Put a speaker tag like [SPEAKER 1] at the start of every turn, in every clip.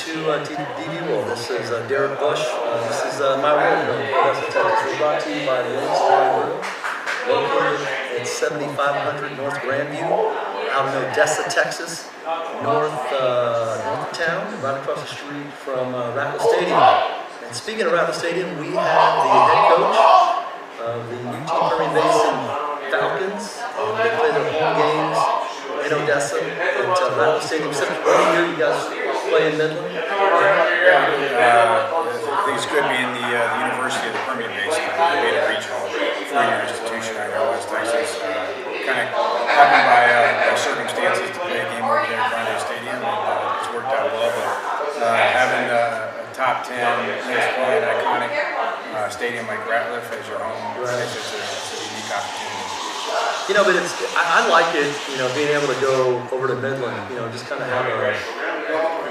[SPEAKER 1] dbWorld. This is Derek Bush. This is my room in Acosta, Texas. We're brought to you by the Room, located at 7500 North Grandview, out in Odessa, Texas, north of town, right across the street from Acosta Stadium. And speaking of Acosta Stadium, we have the head coach of the UT Permian Basin Falcons. They play their home games in Odessa at Acosta Stadium. What year you guys play in Midland?
[SPEAKER 2] I think it's good being the University of the Permian Basin, being a regional four-year institution out of West Texas. Kind of happened by circumstances to play a game over there at Acosta Stadium, and it's worked out well. But having a top 10 play an iconic stadium like Ratliff as your home, it's a unique opportunity.
[SPEAKER 1] You know, but I like it, you know, being able to go over to Midland, you know, just kind of have a,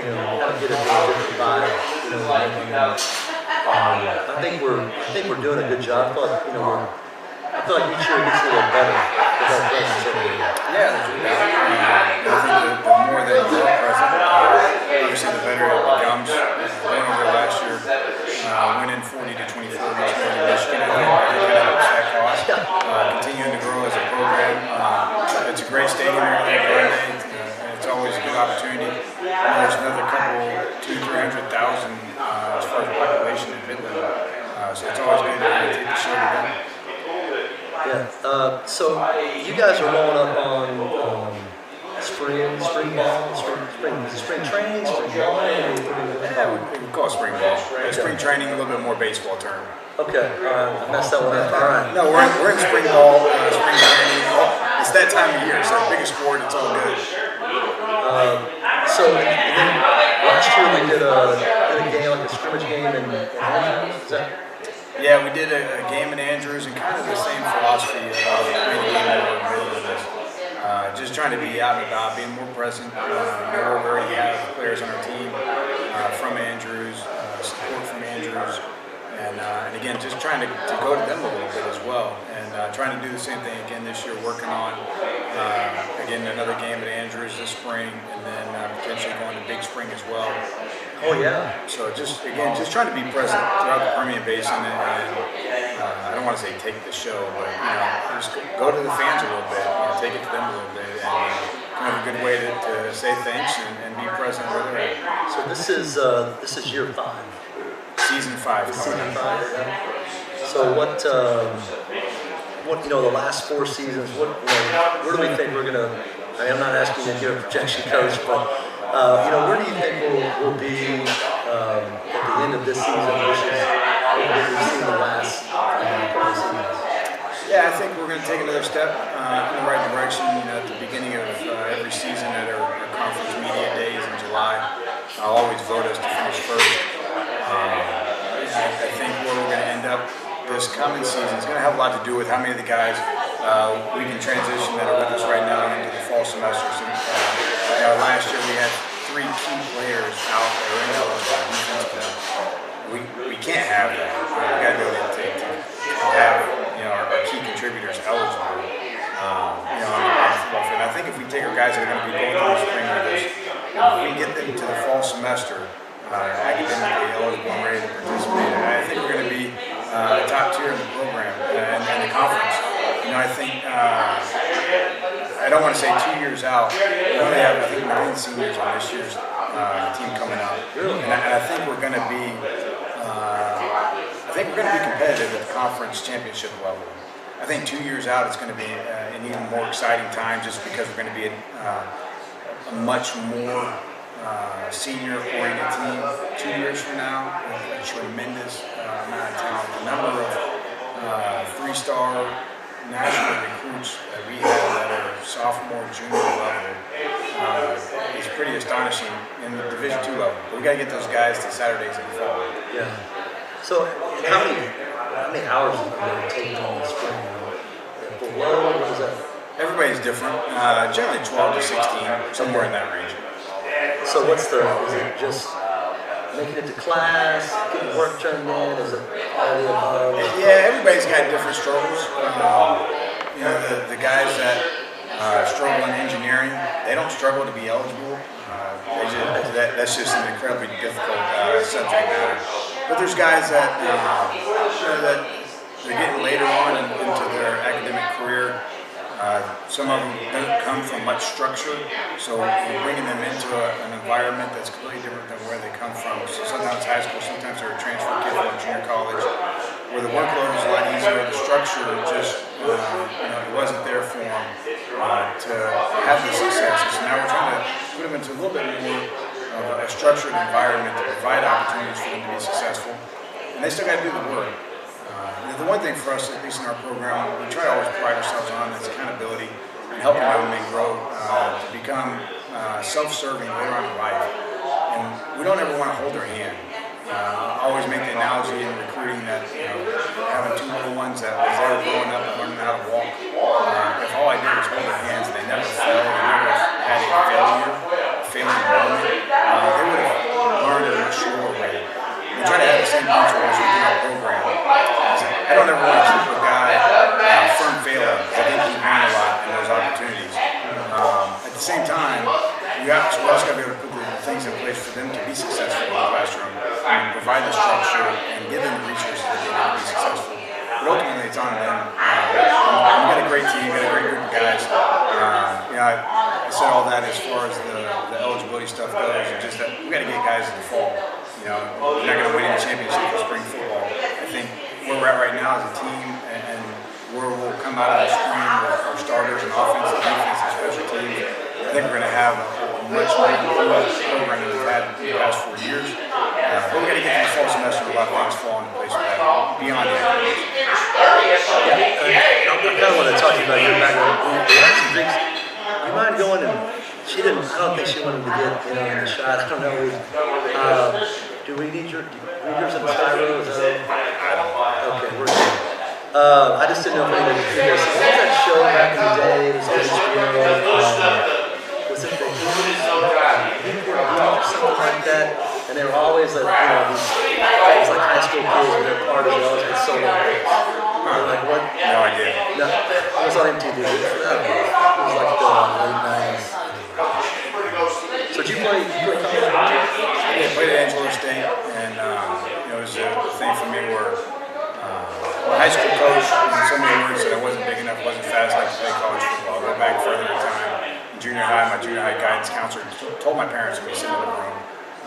[SPEAKER 1] you know, kind of get a different vibe, you know, I think we're doing a good job. I feel like each year it gets a little better.
[SPEAKER 2] Yeah, I think the more that you're present, obviously the better it becomes. Went over last year, winning 40-24 against Michigan. I think that helps that cause. Continuing to grow as a program. It's a great stadium over there, and it's always a good opportunity. There's another couple, 200,000-300,000 as far as population in Midland. So it's always good to take the show to them.
[SPEAKER 1] Yeah. So you guys are rolling up on spring ball, spring training, spring ball.
[SPEAKER 2] Yeah, we call it spring ball. Spring training, a little bit more baseball term.
[SPEAKER 1] Okay. I messed that one up. All right.
[SPEAKER 2] No, we're in spring ball, spring training. It's that time of year. It's our biggest sport. It's all good.
[SPEAKER 1] So then last year we did a game, like a scrimmage game in Andrews. Is that?
[SPEAKER 2] Yeah, we did a game in Andrews, and kind of the same philosophy of playing a game over in Midland. Just trying to be out and about, being more present. We already have players on our team from Andrews, support from Andrews, and again, just trying to go to them a little bit as well, and trying to do the same thing again this year, working on again another game at Andrews this spring, and then potentially going to Big Spring as well.
[SPEAKER 1] Oh yeah.
[SPEAKER 2] So just trying to be present throughout the Permian Basin, and I don't want to say take the show, but just go to the fans a little bit, take it to them a little bit, and kind of a good way to say thanks and be present where they're at.
[SPEAKER 1] So this is year 5.
[SPEAKER 2] Season 5.
[SPEAKER 1] Season 5. Yeah. So what the last 4 seasons? Where do we think we're gonna? I mean, I'm not asking you to give a projection, coach, but. Where do you think we'll be at the end of this season versus what we've seen the last couple of seasons?
[SPEAKER 2] Yeah, I think we're going to take another step in the right direction. At the beginning of every season at our conference media days in July, I'll always vote us to finish first. I think where we're going to end up this coming season is going to have a lot to do with how many of the guys we can transition that are with us right now into the fall semester. So, last year we had 3 key players out there in defense. We can't have that. We got to be able to have our key contributors eligible. On the football field. I think if we take our guys that are going to be going through the spring with us, if we get them to the fall semester academically eligible and ready to participate, I think we're going to be top tier in the program and the conference. I think. I don't want to say 2 years out. We only have, I think, 9 seniors on this year's team coming out, and I think we're going to be. I think we're going to be competitive at the conference championship level. I think 2 years out, it's going to be an even more exciting time, just because we're going to be a much more senior-oriented team 2 years from now. A tremendous amount of talent. The number of 3-star. National recruits that we have that are sophomore, junior level is pretty astonishing in the Division II level. But we got to get those guys to Saturdays in the fall.
[SPEAKER 1] Yeah. So how many hours are you taking on the spring? What is that?
[SPEAKER 2] Everybody's different. Generally 12 to 16, somewhere in that range.
[SPEAKER 1] So is it just making it to class, getting work turned in? Is it all the above?
[SPEAKER 2] Yeah, everybody's got different struggles. The guys that struggle in engineering. They don't struggle to be eligible. That's just an incredibly difficult subject matter. But there's guys that that they're getting later on into their academic career. Some of them don't come from much structure, so we're bringing them into an environment that's completely different than where they come from. So sometimes high school, sometimes they're a transfer kid from junior college, where the workload is a lot easier. The structure just it wasn't there for them to have the success. So now we're trying to put them into a little bit more of a structured environment to provide opportunities for them to be successful, and they still got to do the work. The one thing for us, at least in our program, we try to always pride ourselves on is accountability and helping them grow to become self-serving later on in life. And we don't ever want to hold their hand. I always make the analogy in recruiting that having two little ones that was there growing up and learning how to walk. If all I did was hold their hands and they never fell, they never had a failing moment, they would have learned at a much slower rate. We try to have the same principles within our program. I don't ever want to keep a guy from failing. I think he learned a lot in those opportunities. At the same time, we also got to be able to put the things in place for them to be successful in the classroom, and provide the structure and give them the resources that they need to be successful. But ultimately, it's on them. We've got a great team, we've got a great group of guys. I said all that as far as the eligibility stuff goes, and just that we got to get guys in the fall. We're not going to win any championship for spring football. I think where we're at right now as a team, and where we'll come out of the spring with our starters and offense and defense and special teams, I think we're going to have a much more improved program than we've had in the past 4 years. But we're going to get to the fall semester with a lot of things falling into place for that beyond the academics.
[SPEAKER 1] I kind of want to talk to you about your background. You mind going and I don't think she wanted to get in the shot. I don't know. Do we need yours in the styro? Okay, we're good. I just didn't know if anybody could hear this. What was that show back in the day? It was on HBO. Was it the Heat or something like that? And they were always like, it was like high school kids and their parties. They always had solo gigs. Like what?
[SPEAKER 2] No idea.
[SPEAKER 1] No, it was on MTV. It was like the late 90s. So did you play college?
[SPEAKER 2] Yeah, I played at Angelo State, and it was a thing for me where my high school coach, in so many words, said I wasn't big enough, wasn't fast enough to play college football. I go back further in time. In junior high, my junior high guidance counselor told my parents when we sat in the room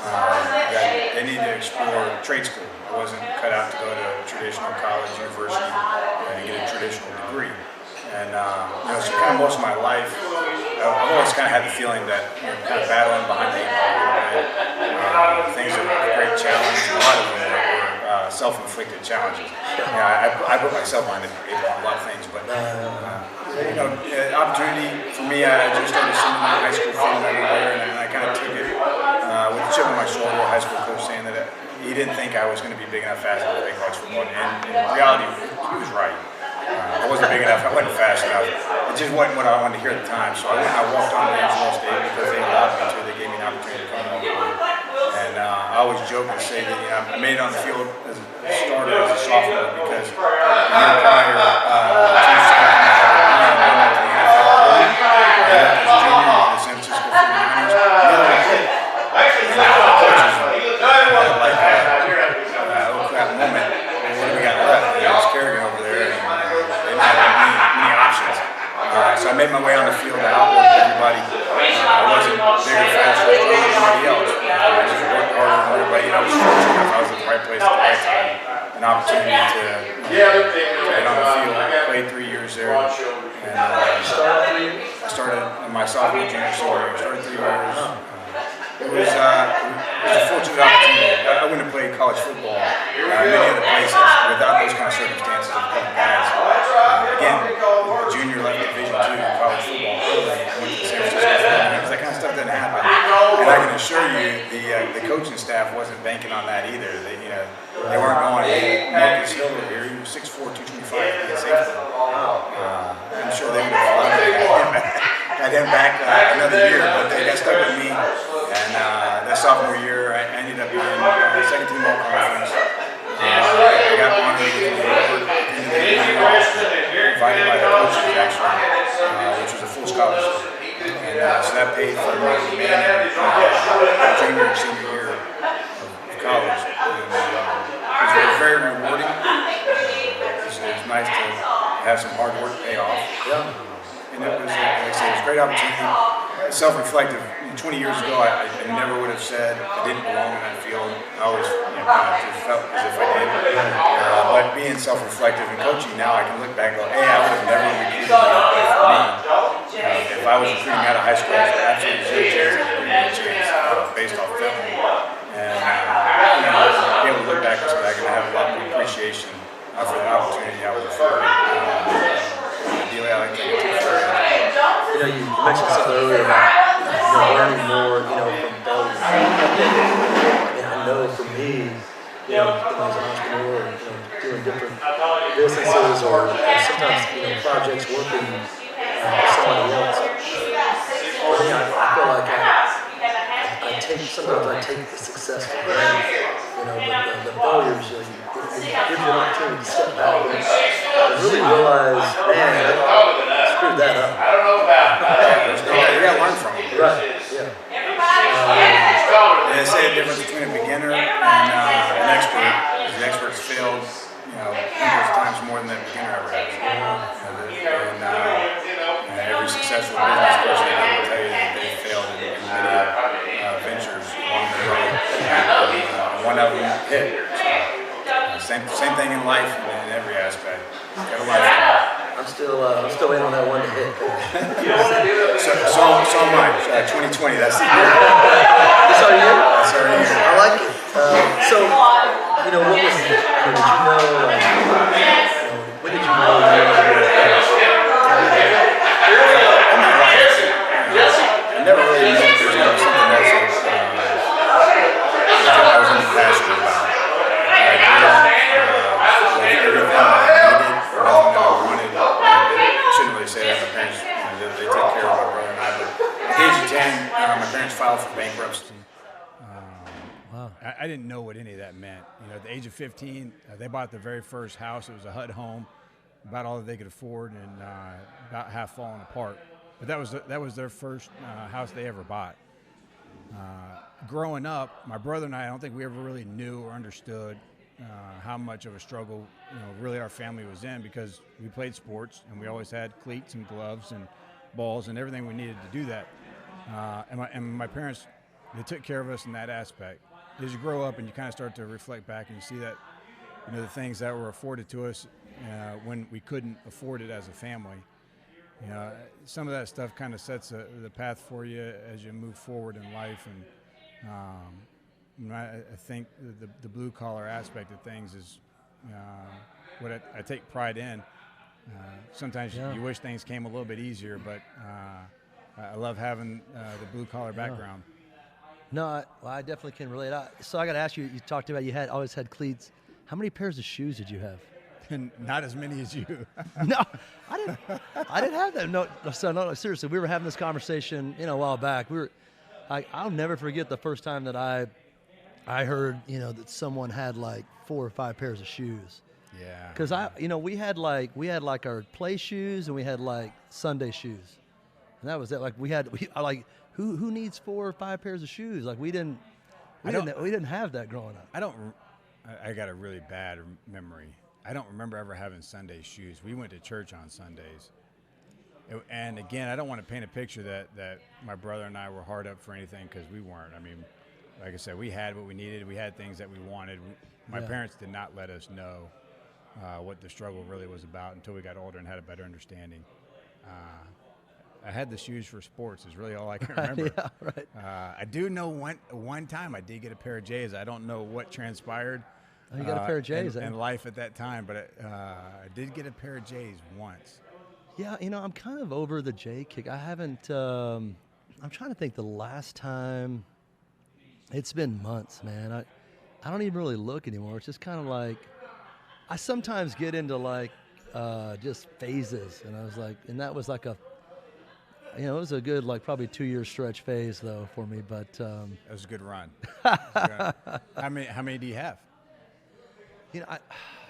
[SPEAKER 2] that they needed to explore trade school. I wasn't cut out to go to traditional college, university, and get a traditional degree. And so kind of most of my life, I've always kind of had the feeling that kind of battling behind the eight ball a little bit. Things that were a great challenge, a lot of them were self-inflicted challenges. I put myself behind the eight ball on a lot of things, but opportunity for me, I just started seeing my high school film everywhere, and I kind of took it with a chip on my shoulder. A high school coach saying that he didn't think I was going to be big enough fast enough to play college football, and in reality, he was right. I wasn't big enough, I wasn't fast enough. It just wasn't what I wanted to hear at the time. So I walked on to Angelo State because they allowed me to. They gave me an opportunity to come over. And I always joke and say that I made it on the field as a starter as a sophomore because the year prior, two sophomores had went to the NFL. I left as a junior to the San Francisco 49ers. The coaches like that. Oh crap moment. What do we got left? Justin Carrigan over there. Many options. So I made my way on the field to outwork everybody. I wasn't bigger, faster than anybody else. I just worked harder than everybody. I was fortunate enough. I was at the right place at the right time. An opportunity to get on the field. I played 3 years there. And I started in my sophomore, junior, senior. I started 3 years. It was a fortunate opportunity. I wouldn't have played college football in many other places without those kind of circumstances of a couple guys. Again, junior left Division II college football program, went to San Francisco 49ers. That kind of stuff didn't happen. And I can assure you, the coaching staff wasn't banking on that either. They weren't going, hey, Marcus Hill over here, he was 6'4", 225, he had safety. I'm sure they would have had him back another year, but they got stuck with me. And that sophomore year, I ended up being second team all conference. I got honored with the award in the year, invited by the coaches actually, which was a full college school. And so that paid for my remaining junior and senior year of college. And it was very rewarding. It was nice to have some hard work pay off. And it was, like I said, it was a great opportunity. Self-reflective. 20 years ago, I never would have said I didn't belong in that field. I always kind of just felt as if I did. But being self-reflective and coaching now, I can look back and go, hey, I would have never recruited for me. If I was recruiting out of high school, I was absolutely zero chance based off film. And be able to look back and say I can have a lot more appreciation for the opportunity I was afforded. Ideally, I like to take it.
[SPEAKER 1] You mentioned something earlier about learning more, from failure. And I know for me, as an entrepreneur, doing different businesses or sometimes, projects working for somebody else. For me, I feel like sometimes I take the success for granted. The failures, you give you an opportunity to step back and really realize, man, I screwed that up.
[SPEAKER 2] You got to learn from it.
[SPEAKER 1] Right, yeah.
[SPEAKER 2] They say the difference between a beginner and an expert is the expert's failed, numerous times more than that beginner ever has. And every successful business person will tell you that they failed in many ventures along the way. One of them hit. Same thing in life and in every aspect.
[SPEAKER 1] I'm still in on that one to hit.
[SPEAKER 2] So am I. 2020. That's the year.
[SPEAKER 1] That's our year?
[SPEAKER 2] That's our year.
[SPEAKER 1] I like it. What was it? Did you know? When did you know?
[SPEAKER 2] I'm not right. I never really knew there was something else I was really passionate about. My parents filed for bankruptcy.
[SPEAKER 3] Wow. I didn't know what any of that meant. At the age of 15, they bought their very first house. It was a HUD home, about all that they could afford, and about half falling apart. But that was their first house they ever bought. Growing up, my brother and I don't think we ever really knew or understood how much of a struggle, really our family was in, because we played sports and we always had cleats and gloves and balls and everything we needed to do that. And my parents, they took care of us in that aspect. As you grow up and you kind of start to reflect back and you see that, the things that were afforded to us when we couldn't afford it as a family, some of that stuff kind of sets the path for you as you move forward in life. And I think the blue collar aspect of things is what I take pride in. Sometimes you wish things came a little bit easier, but I love having the blue collar background.
[SPEAKER 4] No, I definitely can relate. So I got to ask you. You talked about you always had cleats. How many pairs of shoes did you have?
[SPEAKER 3] And not as many as you.
[SPEAKER 4] No, I didn't have that. No, seriously, we were having this conversation, a while back. I'll never forget the first time that I heard, that someone had like 4 or 5 pairs of shoes.
[SPEAKER 3] Yeah.
[SPEAKER 4] Because we had like our play shoes and we had like Sunday shoes, and that was it. Like who needs 4 or 5 pairs of shoes? Like we didn't have that growing up.
[SPEAKER 3] I got a really bad memory. I don't remember ever having Sunday shoes. We went to church on Sundays. And again, I don't want to paint a picture that my brother and I were hard up for anything, because we weren't. I mean, like I said, we had what we needed. We had things that we wanted. My parents did not let us know what the struggle really was about until we got older and had a better understanding. I had the shoes for sports is really all I can remember.
[SPEAKER 4] Yeah, right.
[SPEAKER 3] I do know one time I did get a pair of J's. I don't know what transpired.
[SPEAKER 4] Oh, you got a pair of J's
[SPEAKER 3] in life at that time, but I did get a pair of J's once.
[SPEAKER 4] Yeah, I'm kind of over the J kick. I haven't. I'm trying to think the last time. It's been months, man. I don't even really look anymore. It's just kind of like I sometimes get into like just phases, and I was like, and that was like it was a good like probably 2-year stretch phase though for me. But
[SPEAKER 3] that was a good run. How many do you have?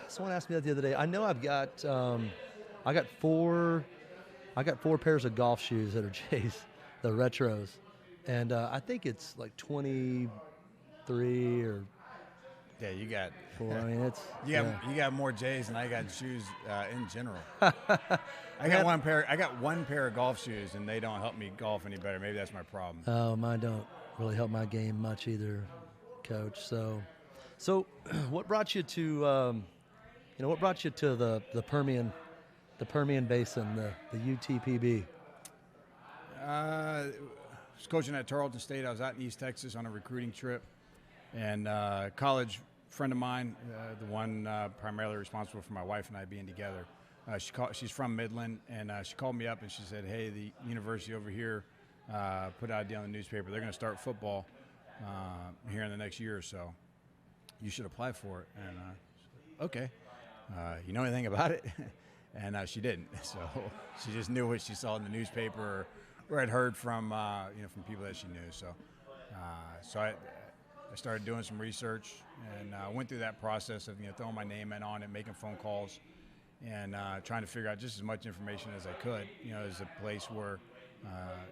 [SPEAKER 4] Someone asked me that the other day. I know I've got I got 4 I got 4 pairs of golf shoes that are Jay's, the retros, and I think it's like 23 or
[SPEAKER 3] Yeah, you got
[SPEAKER 4] 4. I mean, it's
[SPEAKER 3] you got more J's than I got shoes in general. I got one pair. I got one pair of golf shoes, and they don't help me golf any better. Maybe that's my problem.
[SPEAKER 4] Oh, mine don't really help my game much either, Coach. So what brought you to what brought you to the Permian Basin, the UTPB?
[SPEAKER 3] I was coaching at Tarleton State. I was out in East Texas on a recruiting trip, and a college friend of mine, the one primarily responsible for my wife and I being together, she's from Midland, and she called me up and she said, "Hey, the university over here put out a deal in the newspaper. They're going to start football here in the next year or so. You should apply for it." And okay, you know anything about it? And she didn't. So she just knew what she saw in the newspaper or had heard from from people that she knew. So I started doing some research and went through that process of throwing my name in on it, making phone calls, and trying to figure out just as much information as I could. As a place where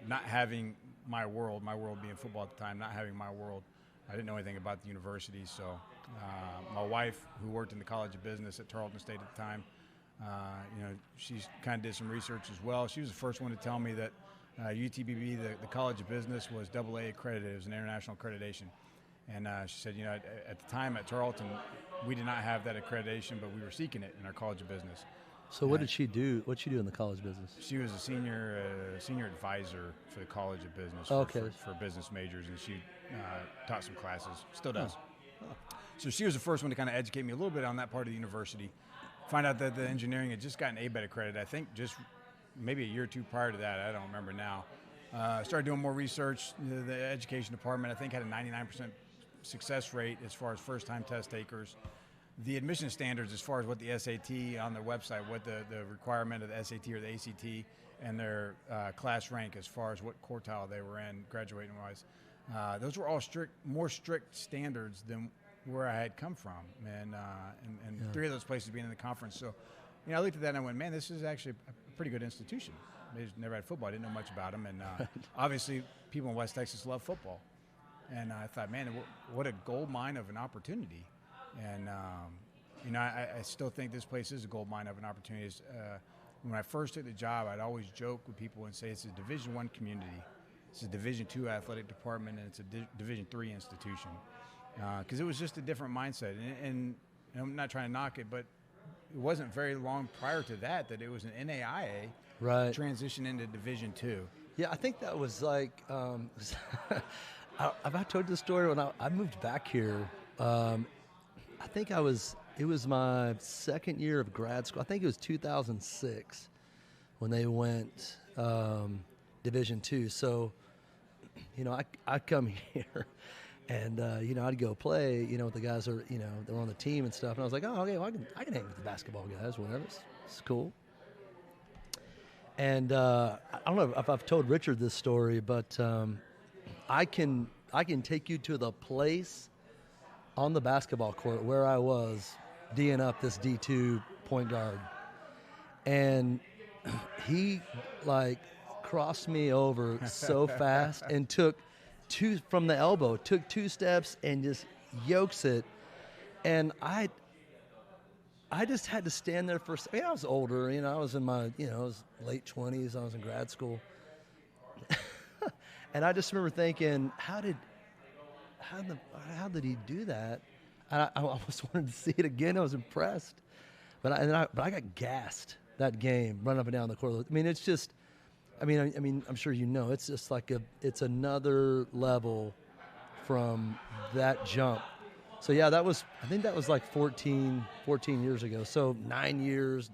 [SPEAKER 3] not having my world being football at the time, not having my world, I didn't know anything about the university. So my wife, who worked in the College of Business at Tarleton State at the time, she's kind of did some research as well. She was the first one to tell me that UTPB, the College of Business, was AA accredited. It was an international accreditation. And she said, at the time at Tarleton, we did not have that accreditation, but we were seeking it in our College of Business.
[SPEAKER 4] So what did she do? What did she do in the College of Business?
[SPEAKER 3] She was a senior advisor for the College of Business for business majors, and she taught some classes, still does.
[SPEAKER 4] Oh.
[SPEAKER 3] So she was the first one to kind of educate me a little bit on that part of the university. Find out that the engineering had just gotten ABET accredited, I think just maybe a year or two prior to that. I don't remember now. Started doing more research. The education department, I think, had a 99% success rate as far as first-time test takers. The admission standards as far as what the SAT on their website, what the requirement of the SAT or the ACT, and their class rank as far as what quartile they were in graduating-wise. Those were all more strict standards than where I had come from, and yeah. 3 of those places being in the conference. So, I looked at that and I went, man, this is actually a pretty good institution. They just never had football. I didn't know much about them, and obviously people in West Texas love football. And I thought, man, what a gold mine of an opportunity. And, I still think this place is a gold mine of an opportunity. When I first took the job, I'd always joke with people and say it's a Division I community. It's a Division II athletic department, and it's a Division III institution. Because it was just a different mindset. And I'm not trying to knock it, but it wasn't very long prior to that it was an NAIA transition into Division II.
[SPEAKER 4] Yeah, I think that was like I've told this story when I moved back here. I think it was my second year of grad school. I think it was 2006 when they went Division II. So, I come here and, I'd go play, with the guys that are, they were on the team and stuff. And I was like, oh, okay, well, I can hang with the basketball guys, whatever. It's cool. And I don't know if I've told Richard this story, but I can take you to the place on the basketball court where I was D'ing up this D2 point guard. And he crossed me over so fast and took 2 from the elbow, took 2 steps and just yokes it. And I just had to stand there for a second. I was older, I was in my, I was late 20s. I was in grad school. And I just remember thinking, how did he do that? And I almost wanted to see it again. I was impressed. But I got gassed that game, running up and down the court. I mean, it's just, I'm sure it's just it's another level from that jump. So yeah, I think that was like 14 years ago. So 9 years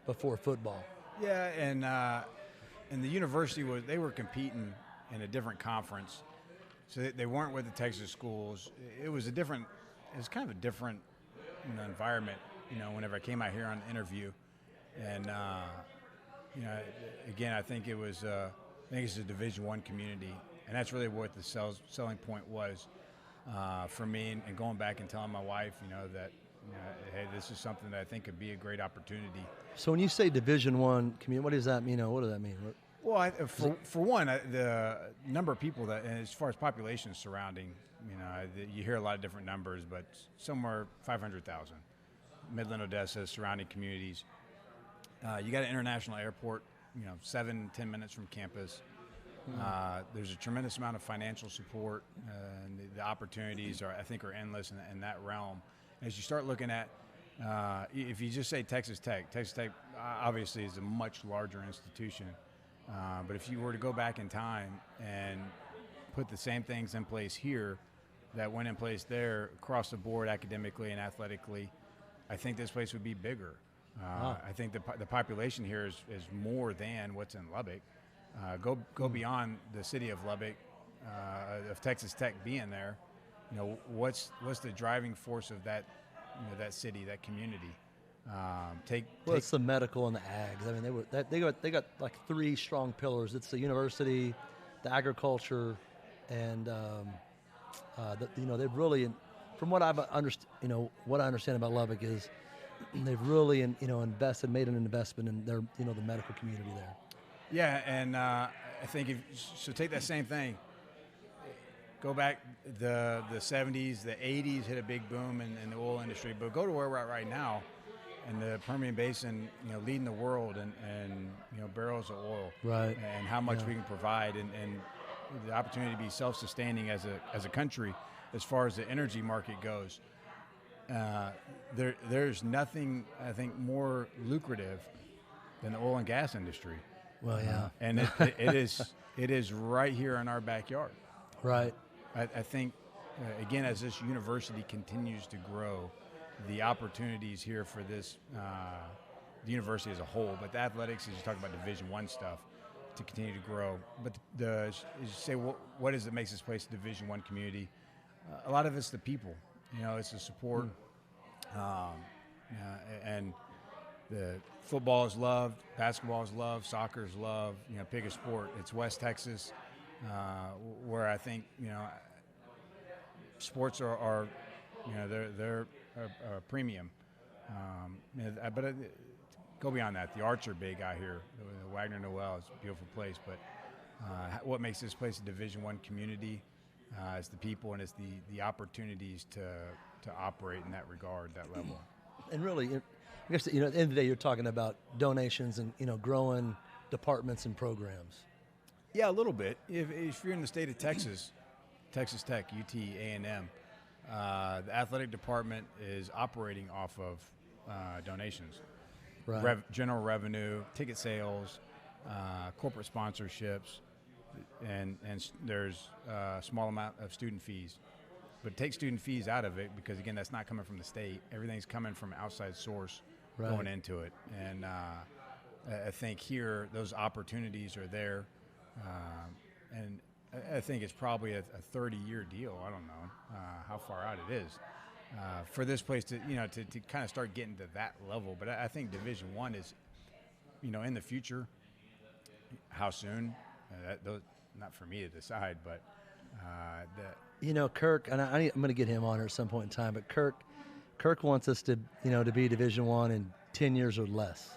[SPEAKER 4] before football.
[SPEAKER 3] Yeah, and the university they were competing in a different conference. So they weren't with the Texas schools. It was kind of a different environment, whenever I came out here on the interview. And, again, I think it's a Division I community. And that's really what the selling point was for me. And going back and telling my wife, that hey, this is something that I think could be a great opportunity.
[SPEAKER 4] So when you say Division I community, what does that mean? What does that mean?
[SPEAKER 3] Well, for one, the number of people that, and as far as population surrounding, you hear a lot of different numbers, but somewhere 500,000. Midland, Odessa, surrounding communities. You got an international airport, 7-10 minutes from campus. There's a tremendous amount of financial support, and the opportunities I think are endless in that realm. As you start looking at, if you just say Texas Tech obviously is a much larger institution. But if you were to go back in time and put the same things in place here that went in place there across the board academically and athletically, I think this place would be bigger. I think the population here is more than what's in Lubbock. Go beyond the city of Lubbock, of Texas Tech being there. What's the driving force of that, that city, that community?
[SPEAKER 4] It's the medical and the ags. I mean, they got like 3 strong pillars. It's the university, the agriculture, and they've really, from what I've what I understand about Lubbock is they've really made an investment in their the medical community there.
[SPEAKER 3] Yeah, and I think take that same thing. Go back the 70s, the 80s hit a big boom in the oil industry, but go to where we're at right now, in the Permian Basin, leading the world and barrels of oil,
[SPEAKER 4] right?
[SPEAKER 3] And how much we can provide, and the opportunity to be self-sustaining as a country, as far as the energy market goes. There's nothing I think more lucrative than the oil and gas industry.
[SPEAKER 4] Well, yeah,
[SPEAKER 3] and it is right here in our backyard.
[SPEAKER 4] Right.
[SPEAKER 3] I think again, as this university continues to grow, the opportunities here for this, the university as a whole, but the athletics, as you talk about Division I stuff, to continue to grow. But as you say, what is it makes this place a Division I community? A lot of it's the people. It's the support, and the football is loved, basketball is loved, soccer is loved. Pick a sport. It's West Texas, where I think sports are they're a premium. But go beyond that. The arts are big out here. The Wagner Noel is a beautiful place. But what makes this place a Division I community is the people, and it's the opportunities to operate in that regard, that level.
[SPEAKER 4] And really, I guess at the end of the day, you're talking about donations and growing departments and programs.
[SPEAKER 3] Yeah, a little bit. If you're in the state of Texas, Texas Tech, UT, A&M, the athletic department is operating off of donations,
[SPEAKER 4] right?
[SPEAKER 3] General revenue, ticket sales, corporate sponsorships, and there's a small amount of student fees. But take student fees out of it, because again, that's not coming from the state. Everything's coming from outside source going into it. And I think here those opportunities are there, and I think it's probably a 30-year deal. I don't know how far out it is for this place to to kind of start getting to that level. But I think Division I is, in the future. How soon? Not for me to decide, but
[SPEAKER 4] Kirk, and I'm going to get him on here at some point in time. But Kirk wants us to to be Division I in 10 years or less.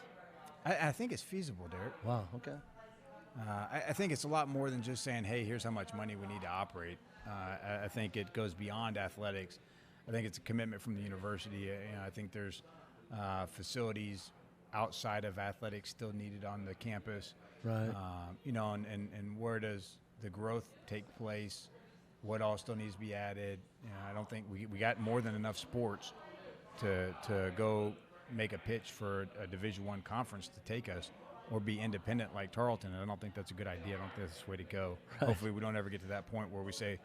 [SPEAKER 3] I think it's feasible, Derek.
[SPEAKER 4] Wow. Okay.
[SPEAKER 3] I think it's a lot more than just saying, hey, here's how much money we need to operate. I think it goes beyond athletics. I think it's a commitment from the university. I think there's facilities outside of athletics still needed on the campus.
[SPEAKER 4] Right.
[SPEAKER 3] And where does the growth take place? What all still needs to be added? I don't think we got more than enough sports to go make a pitch for a Division I conference to take us, or be independent like Tarleton. And I don't think that's a good idea. I don't think that's the way to go. Right. Hopefully we don't ever get to that point where we say,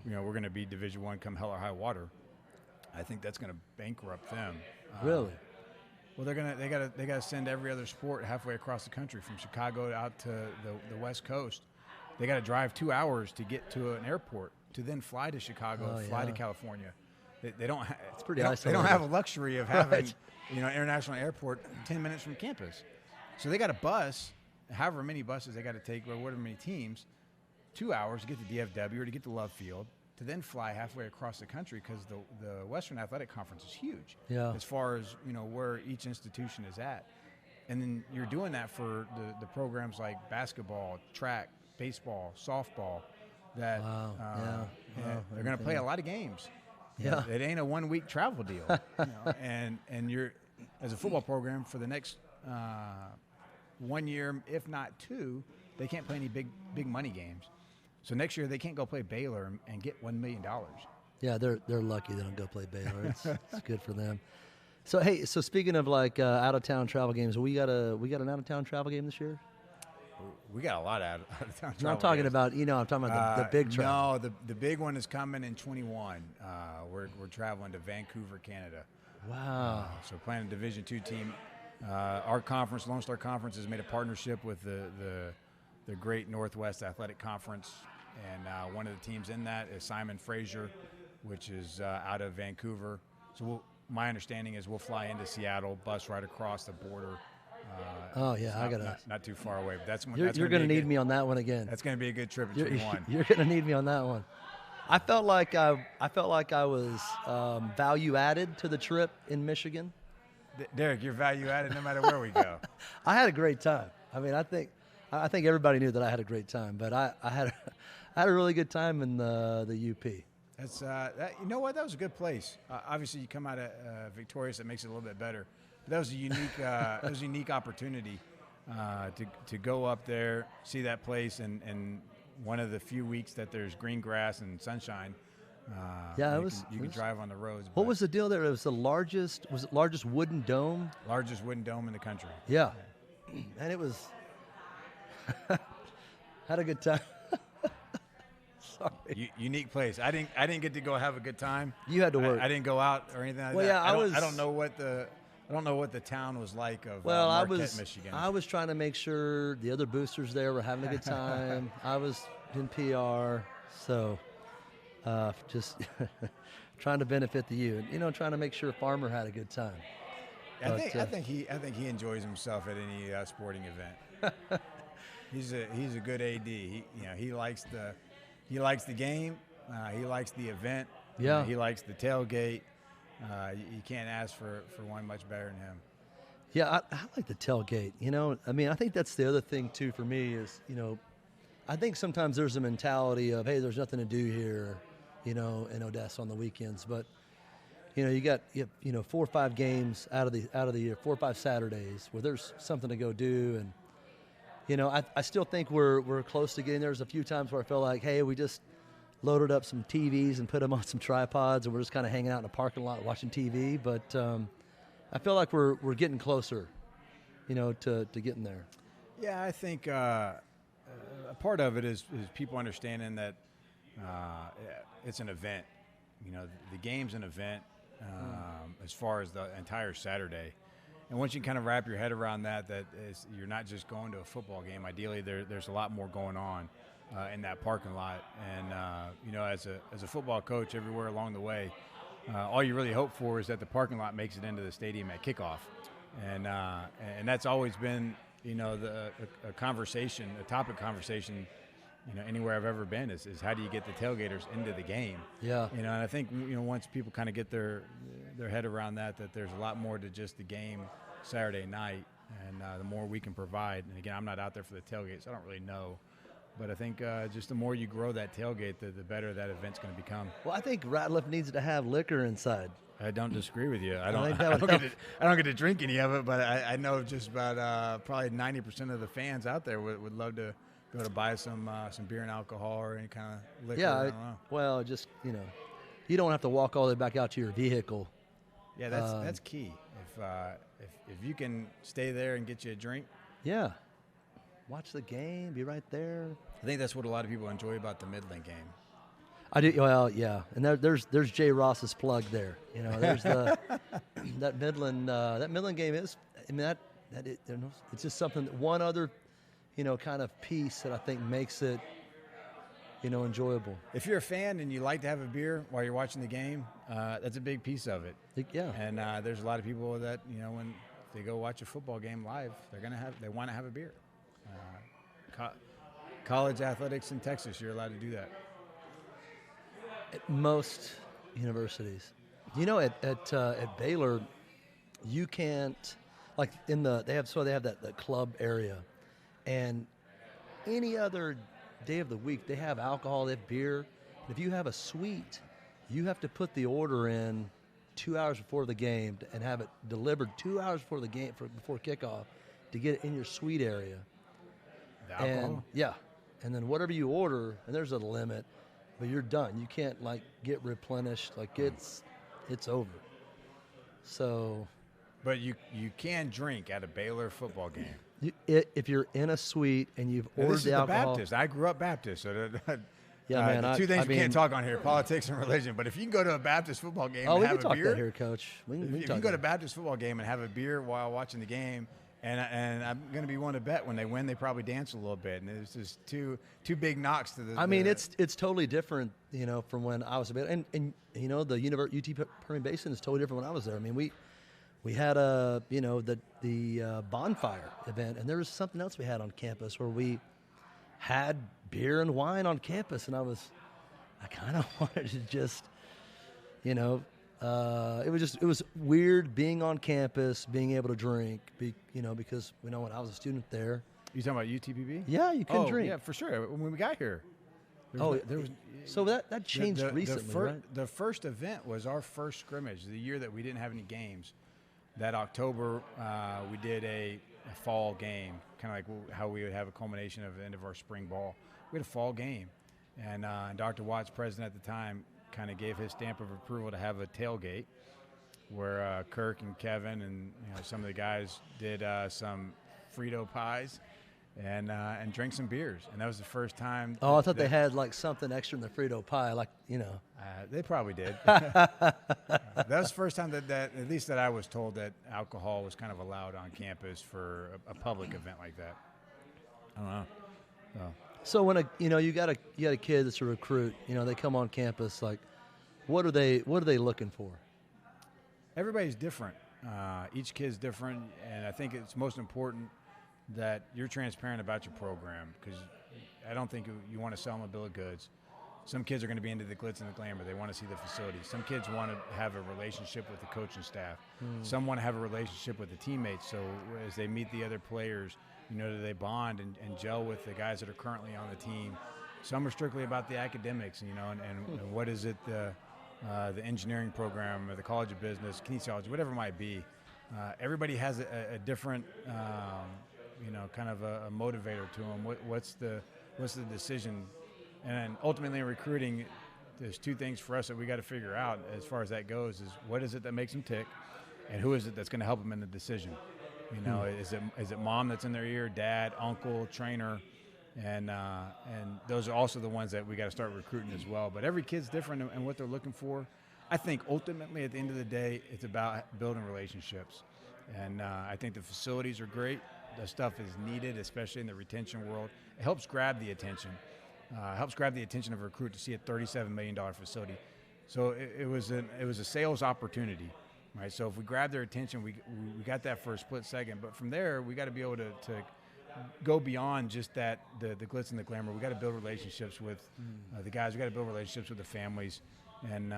[SPEAKER 3] we're going to be Division I come hell or high water. I think that's going to bankrupt them.
[SPEAKER 4] Really?
[SPEAKER 3] Well, they got to send every other sport halfway across the country, from Chicago out to the West Coast. They got to drive 2 hours to get to an airport, to then fly to Chicago, fly to California. They don't.
[SPEAKER 4] It's pretty
[SPEAKER 3] isolated. They don't have a luxury of having international airport 10 minutes from campus. So they got a bus, however many buses they got to take, or whatever many teams, 2 hours to get to DFW or to get to Love Field, to then fly halfway across the country because the Western Athletic Conference is huge.
[SPEAKER 4] Yeah.
[SPEAKER 3] As far as where each institution is at, and then you're doing that for the programs like basketball, track, baseball, softball. That
[SPEAKER 4] Wow.
[SPEAKER 3] they're going to play a lot of games.
[SPEAKER 4] Yeah.
[SPEAKER 3] It ain't a 1 week travel deal. And you're as a football program for the next 1 year, if not 2, they can't play any big money games. So next year they can't go play Baylor and get $1 million.
[SPEAKER 4] Yeah, they're lucky they don't go play Baylor. It's good for them. So hey, speaking of like out of town travel games, we got an out of town travel game this year.
[SPEAKER 3] We got a lot out of town travel.
[SPEAKER 4] No, I'm talking
[SPEAKER 3] games.
[SPEAKER 4] about I'm talking about the big travel.
[SPEAKER 3] No, the big one is coming in 21. We're traveling to Vancouver, Canada.
[SPEAKER 4] Wow.
[SPEAKER 3] So playing a Division II team. Our conference, Lone Star Conference, has made a partnership with the Great Northwest Athletic Conference, and one of the teams in that is Simon Fraser, which is out of Vancouver. So my understanding is we'll fly into Seattle, bus right across the border.
[SPEAKER 4] Oh yeah, I gotta.
[SPEAKER 3] Not too far away, but that's when
[SPEAKER 4] You're gonna need me on that one again.
[SPEAKER 3] That's gonna be a good trip in 21.
[SPEAKER 4] You're gonna need me on that one. I felt like I was value added to the trip in Michigan.
[SPEAKER 3] Derek, you're value added no matter where we go.
[SPEAKER 4] I had a great time. I mean, I think everybody knew that I had a great time, but I had a really good time in the UP.
[SPEAKER 3] That's you know what? That was a good place. Obviously, you come out of victorious. That makes it a little bit better. But that was a unique opportunity to go up there, see that place, and one of the few weeks that there's green grass and sunshine.
[SPEAKER 4] Yeah,
[SPEAKER 3] you can drive on the roads.
[SPEAKER 4] What was the deal there? It was the largest wooden dome?
[SPEAKER 3] Largest wooden dome in the country.
[SPEAKER 4] Yeah. And it was had a good time. Sorry.
[SPEAKER 3] Unique place. I didn't get to go have a good time.
[SPEAKER 4] You had to work.
[SPEAKER 3] I didn't go out or anything like
[SPEAKER 4] well,
[SPEAKER 3] that.
[SPEAKER 4] Yeah,
[SPEAKER 3] I don't know what the town was like of
[SPEAKER 4] Marquette,
[SPEAKER 3] Michigan.
[SPEAKER 4] I was trying to make sure the other boosters there were having a good time. I was in PR, so just trying to benefit the youth. Trying to make sure Farmer had a good time.
[SPEAKER 3] I think he enjoys himself at any sporting event. He's a good AD. He likes the game. He likes the event.
[SPEAKER 4] Yeah.
[SPEAKER 3] He likes the tailgate. You can't ask for one much better than him.
[SPEAKER 4] Yeah, I like the tailgate. I think that's the other thing too for me is I think sometimes there's a mentality of, hey, there's nothing to do here, in Odessa on the weekends, but you got 4 or 5 games out of the year, 4 or 5 Saturdays where there's something to go do, and I still think we're close to getting there. There's a few times where I feel like, hey, we just loaded up some TVs and put them on some tripods, and we're just kind of hanging out in a parking lot watching TV. But I feel like we're getting closer, to getting there.
[SPEAKER 3] Yeah, I think a part of it is people understanding that it's an event. The game's an event as far as the entire Saturday. And once you kind of wrap your head around that you're not just going to a football game. Ideally, there's a lot more going on in that parking lot. And as a football coach, everywhere along the way, all you really hope for is that the parking lot makes it into the stadium at kickoff. And that's always been a conversation, a topic of conversation. Anywhere I've ever been is how do you get the tailgaters into the game?
[SPEAKER 4] Yeah.
[SPEAKER 3] And I think once people kind of get their head around that there's a lot more to just the game Saturday night, and the more we can provide. And again, I'm not out there for the tailgate, so I don't really know. But I think just the more you grow that tailgate, the better that event's going to become.
[SPEAKER 4] Well, I think Ratliff needs to have liquor inside.
[SPEAKER 3] I don't disagree with you. I
[SPEAKER 4] think
[SPEAKER 3] don't get to drink any of it, but I know just about probably 90% of the fans out there would love to go to buy some beer and alcohol or any kind of liquor.
[SPEAKER 4] Yeah,
[SPEAKER 3] I don't know.
[SPEAKER 4] well, just you don't have to walk all the way back out to your vehicle.
[SPEAKER 3] Yeah, that's key. If you can stay there and get you a drink.
[SPEAKER 4] Yeah, watch the game, be right there.
[SPEAKER 3] I think that's what a lot of people enjoy about the Midland game.
[SPEAKER 4] I do. Well, yeah, and there's Jay Ross's plug there. There's the that Midland game is. I mean it's just something that one other kind of piece that I think makes it enjoyable.
[SPEAKER 3] If you're a fan and you like to have a beer while you're watching the game, that's a big piece of it.
[SPEAKER 4] Yeah.
[SPEAKER 3] And there's a lot of people that when they go watch a football game live, they want to have a beer. College athletics in Texas, you're allowed to do that.
[SPEAKER 4] At most universities. You know, at Baylor, you can't, like they have that club area, and any other day of the week they have alcohol, they have beer. And if you have a suite, you have to put the order in 2 hours before the game and have it delivered 2 hours before the game before kickoff to get it in your suite area.
[SPEAKER 3] The alcohol?
[SPEAKER 4] And yeah, and then whatever you order, and there's a limit, but you're done. You can't like get replenished. Like it's over. So,
[SPEAKER 3] But you can drink at a Baylor football game.
[SPEAKER 4] if you're in a suite and you've
[SPEAKER 3] And
[SPEAKER 4] ordered
[SPEAKER 3] this is
[SPEAKER 4] the
[SPEAKER 3] the
[SPEAKER 4] alcohol,
[SPEAKER 3] Baptist. I grew up Baptist, so
[SPEAKER 4] Yeah, man,
[SPEAKER 3] the
[SPEAKER 4] I-
[SPEAKER 3] two things
[SPEAKER 4] I
[SPEAKER 3] we can't
[SPEAKER 4] mean-
[SPEAKER 3] talk on here: politics and religion. But if you can go to a Baptist football game
[SPEAKER 4] oh,
[SPEAKER 3] and
[SPEAKER 4] we
[SPEAKER 3] have
[SPEAKER 4] can
[SPEAKER 3] a
[SPEAKER 4] talk
[SPEAKER 3] beer,
[SPEAKER 4] that here, Coach. We
[SPEAKER 3] if
[SPEAKER 4] can
[SPEAKER 3] you
[SPEAKER 4] talk
[SPEAKER 3] can go to
[SPEAKER 4] that.
[SPEAKER 3] Baptist football game and have a beer while watching the game, and I'm going to be one to bet when they win, they probably dance a little bit. And there's just two big knocks to the.
[SPEAKER 4] I mean, it's totally different, you know, from when I was a bit, and you know, the UT Permian Basin is totally different when I was there. I mean, we had the bonfire event, and there was something else we had on campus where we had beer and wine on campus, and I kind of wanted to just, you know, it was weird being on campus, being able to drink, because when I was a student there.
[SPEAKER 3] You talking about UTPB?
[SPEAKER 4] Yeah, you couldn't
[SPEAKER 3] Oh,
[SPEAKER 4] drink.
[SPEAKER 3] yeah, for sure. When we got here. There was
[SPEAKER 4] So that changed recently, right?
[SPEAKER 3] The first event was our first scrimmage, the year that we didn't have any games. That October, we did a fall game, kind of like how we would have a culmination of the end of our spring ball. We had a fall game, and Dr. Watts, president at the time, kind of gave his stamp of approval to have a tailgate where Kirk and Kevin and some of the guys did some Frito pies and drank some beers, and that was the first time.
[SPEAKER 4] Oh, I thought they had like something extra in the Frito pie, like
[SPEAKER 3] They probably did. That was the first time that at least that I was told that alcohol was kind of allowed on campus for a public event like that. I don't know.
[SPEAKER 4] So when you got a kid that's a recruit, they come on campus, like what are they looking for?
[SPEAKER 3] Everybody's different. Each kid's different, and I think it's most important that you're transparent about your program, because I don't think you want to sell them a bill of goods. Some kids are going to be into the glitz and the glamour. They want to see the facilities. Some kids want to have a relationship with the coaching staff. Some want to have a relationship with the teammates. So as they meet the other players, do they bond and gel with the guys that are currently on the team. Some are strictly about the academics, and what is it, the engineering program or the College of Business, kinesiology, whatever it might be. Everybody has a different, kind of a motivator to them. What's the decision? And ultimately in recruiting, there's two things for us that we got to figure out as far as that goes: is what is it that makes them tick, and who is it that's going to help them in the decision? Is it mom that's in their ear, dad, uncle, trainer, and those are also the ones that we got to start recruiting as well. But every kid's different in what they're looking for. I think ultimately at the end of the day, it's about building relationships, and I think the facilities are great. The stuff is needed, especially in the retention world. It helps grab the attention. Of a recruit to see a $37 million facility. So it was a sales opportunity, right? So if we grab their attention, we got that for a split second. But from there, we got to be able to go beyond just that, the glitz and the glamour. We got to build relationships with the guys. We got to build relationships with the families, and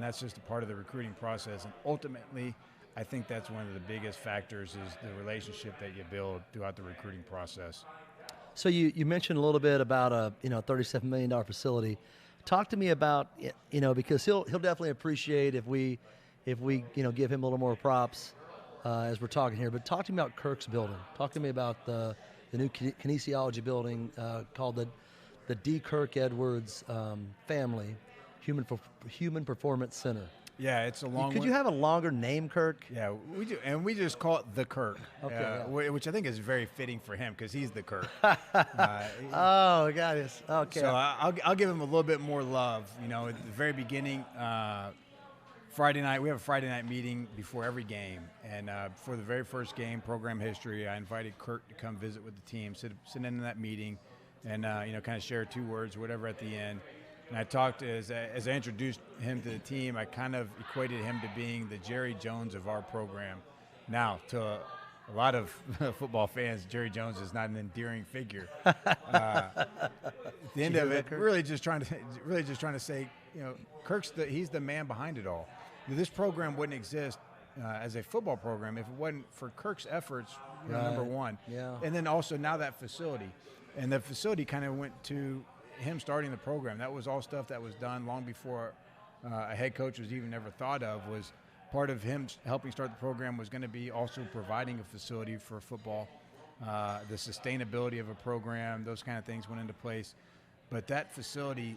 [SPEAKER 3] that's just a part of the recruiting process. And ultimately, I think that's one of the biggest factors is the relationship that you build throughout the recruiting process.
[SPEAKER 4] So you mentioned a little bit about a $37 million facility. Talk to me about because he'll definitely appreciate if we give him a little more props as we're talking here. But talk to me about Kirk's building. Talk to me about the new kinesiology building called the D. Kirk Edwards Family Human Performance Center.
[SPEAKER 3] Yeah, it's a long.
[SPEAKER 4] Could you have a longer name, Kirk?
[SPEAKER 3] Yeah, we do, and we just call it the Kirk,
[SPEAKER 4] Okay,
[SPEAKER 3] which I think is very fitting for him because he's the Kirk.
[SPEAKER 4] Oh, got it. Okay.
[SPEAKER 3] So I'll give him a little bit more love. At the very beginning, Friday night we have a Friday night meeting before every game, and for the very first game, program history, I invited Kirk to come visit with the team, sit in that meeting, and kind of share 2 words, whatever, at the end. And I talked, as I introduced him to the team, I kind of equated him to being the Jerry Jones of our program. Now, to a lot of football fans, Jerry Jones is not an endearing figure. the end of it, really just trying to say, he's the man behind it all. This program wouldn't exist as a football program if it wasn't for Kirk's efforts, number one.
[SPEAKER 4] Yeah.
[SPEAKER 3] And then also now that facility. And the facility kind of went to him starting the program. That was all stuff that was done long before a head coach was even ever thought of. Was part of him helping start the program was going to be also providing a facility for football. The sustainability of a program, those kind of things went into place. But that facility,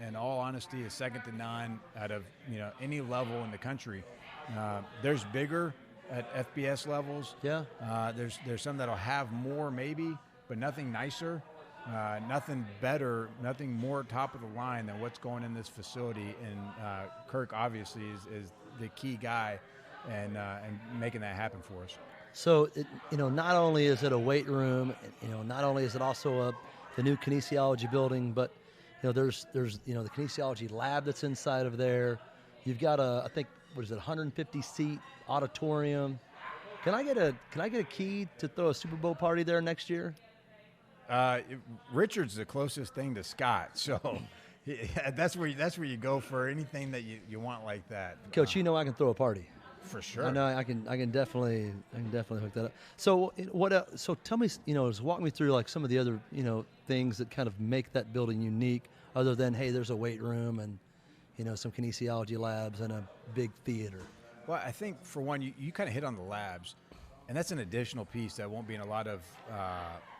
[SPEAKER 3] in all honesty, is second to none out of any level in the country. There's bigger at FBS levels.
[SPEAKER 4] Yeah.
[SPEAKER 3] There's some that'll have more maybe, but nothing nicer, nothing better, nothing more top of the line than what's going in this facility. And Kirk obviously is the key guy, and making that happen for us.
[SPEAKER 4] So not only is it a weight room, not only is it also the new kinesiology building, but there's the kinesiology lab that's inside of there. You've got I think 150 seat auditorium. Can I get a key to throw a Super Bowl party there next year?
[SPEAKER 3] Richard's the closest thing to Scott, so that's where you go for anything that you want like that.
[SPEAKER 4] Coach, I can throw a party.
[SPEAKER 3] For sure.
[SPEAKER 4] I know I can definitely hook that up. So what? So tell me, just walk me through like some of the other things that kind of make that building unique, other than hey, there's a weight room and some kinesiology labs and a big theater.
[SPEAKER 3] Well, I think for one, you kind of hit on the labs, and that's an additional piece that won't be in a lot of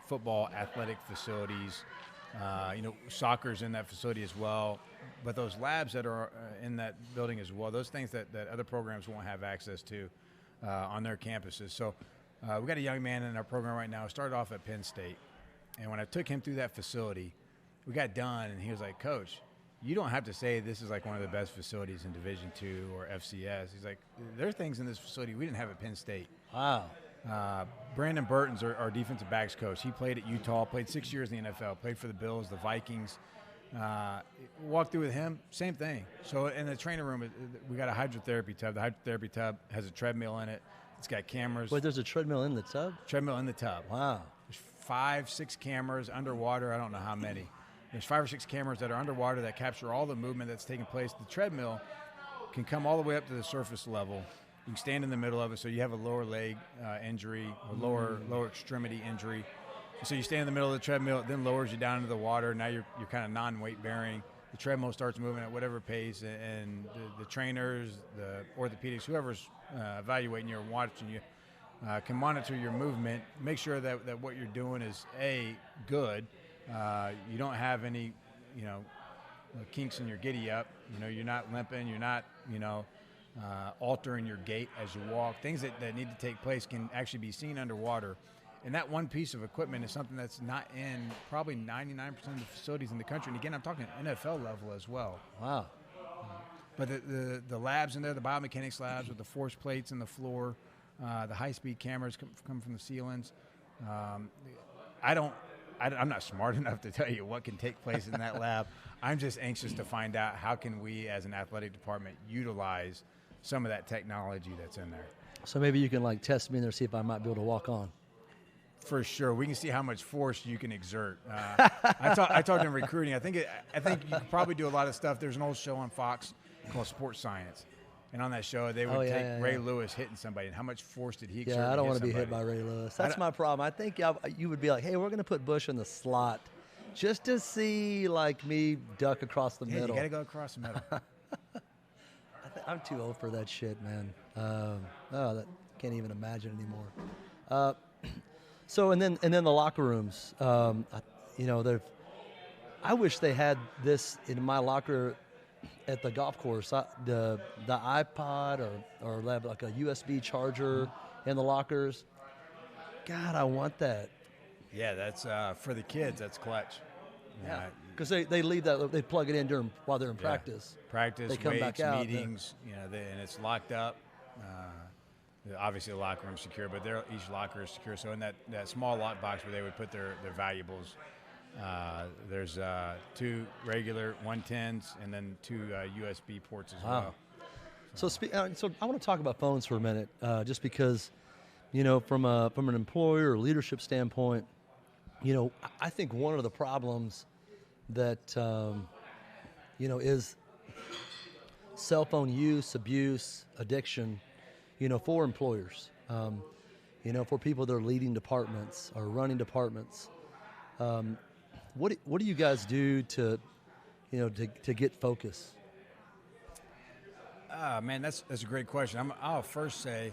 [SPEAKER 3] football athletic facilities. Soccer's in that facility as well. But those labs that are in that building as well, those things that other programs won't have access to on their campuses. So we got a young man in our program right now who started off at Penn State. And when I took him through that facility, we got done, and he was like, Coach, you don't have to say this is like one of the best facilities in Division II or FCS. He's like, there are things in this facility we didn't have at Penn State.
[SPEAKER 4] Wow.
[SPEAKER 3] Brandon Burton's our defensive backs coach. He played at Utah, played 6 years in the NFL, played for the Bills, the Vikings. Walked through with him, same thing. So in the training room, we got a hydrotherapy tub. The hydrotherapy tub has a treadmill in it. It's got cameras.
[SPEAKER 4] Wait, there's a treadmill in the tub?
[SPEAKER 3] Treadmill in the tub.
[SPEAKER 4] Wow.
[SPEAKER 3] There's 5, 6 cameras underwater. I don't know how many. There's 5 or 6 cameras that are underwater that capture all the movement that's taking place. The treadmill can come all the way up to the surface level. You can stand in the middle of it, so you have a lower leg injury or lower extremity injury. So you stand in the middle of the treadmill, it then lowers you down into the water. Now you're kind of non-weight bearing. The treadmill starts moving at whatever pace, and the trainers, the orthopedics, whoever's evaluating you or watching you, can monitor your movement, make sure that what you're doing is good. You don't have any, kinks in your giddy up. You're not limping. You're not, altering your gait as you walk. Things that need to take place can actually be seen underwater. And that one piece of equipment is something that's not in probably 99% of the facilities in the country. And again, I'm talking NFL level as well.
[SPEAKER 4] Wow.
[SPEAKER 3] But the labs in there, the biomechanics labs with the force plates in the floor, the high-speed cameras come from the ceilings. I'm not smart enough to tell you what can take place in that lab. I'm just anxious to find out how can we as an athletic department utilize some of that technology that's in there.
[SPEAKER 4] So maybe you can test me in there, see if I might be able to walk on.
[SPEAKER 3] For sure, we can see how much force you can exert. I talked in recruiting. I think you could probably do a lot of stuff. There's an old show on Fox called Sports Science, and on that show they would take Ray Lewis hitting somebody, and how much force did he exert?
[SPEAKER 4] Yeah, I don't want to be hit by Ray Lewis. That's my problem. I think you would be like, hey, we're going to put Bush in the slot, just to see me duck across the middle.
[SPEAKER 3] You got to go across the middle.
[SPEAKER 4] I'm too old for that shit, man. That can't even imagine anymore. So and then the locker rooms, I wish they had this in my locker at the golf course. The iPod or like a USB charger in the lockers. God, I want that.
[SPEAKER 3] Yeah, that's for the kids. That's clutch.
[SPEAKER 4] Yeah, because they leave that, they plug it in while they're in practice.
[SPEAKER 3] Practice,
[SPEAKER 4] they come
[SPEAKER 3] weights,
[SPEAKER 4] back out,
[SPEAKER 3] meetings, and it's locked up. Obviously, the locker room's secure, but each locker is secure. So in that small lock box where they would put their valuables, there's 2 regular 110s and then 2 USB ports as well.
[SPEAKER 4] So I want to talk about phones for a minute, just because, from an employer or leadership standpoint, I think one of the problems that is cell phone use, abuse, addiction, for employers, for people that are leading departments or running departments. What do you guys do to get focus?
[SPEAKER 3] Man, that's a great question. I'll first say,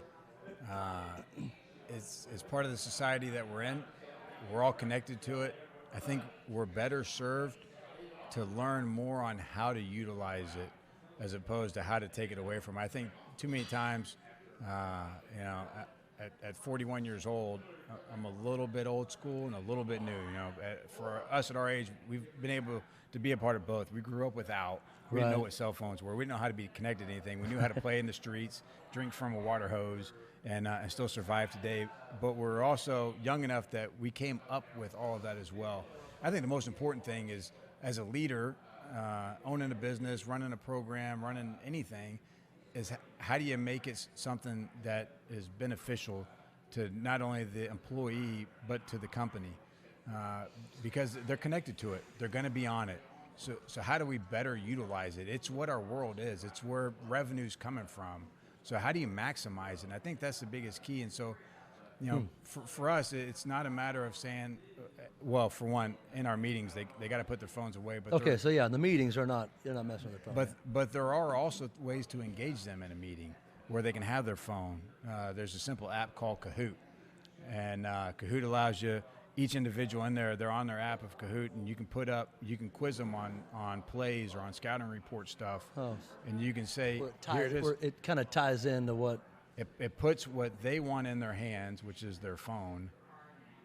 [SPEAKER 3] it's part of the society that we're in. We're all connected to it. I think we're better served to learn more on how to utilize it as opposed to how to take it away from it. I think too many times, at 41 years old, I'm a little bit old school and a little bit new. For us at our age, we've been able to be a part of both. We grew up without. We didn't know what cell phones were. We didn't know how to be connected to anything. We knew how to play in the streets, drink from a water hose, and still survive today. But we're also young enough that we came up with all of that as well. I think the most important thing is, as a leader, owning a business, running a program, running anything, is how do you make it something that is beneficial to not only the employee but to the company, because they're connected to it. They're going to be on it. So how do we better utilize it? It's what our world is. It's where revenue's coming from. So how do you maximize it? And I think that's the biggest key. And so, for us, it's not a matter of saying, well, for one, in our meetings, they got to put their phones away. But
[SPEAKER 4] okay, so yeah, in the meetings they're not messing with their phone.
[SPEAKER 3] But there are also ways to engage them in a meeting where they can have their phone. There's a simple app called Kahoot, and Kahoot allows you, each individual in there, they're on their app of Kahoot, and you can quiz them on plays or on scouting report stuff, and you can say, here it is.
[SPEAKER 4] Where it kind of ties into what
[SPEAKER 3] it puts what they want in their hands, which is their phone,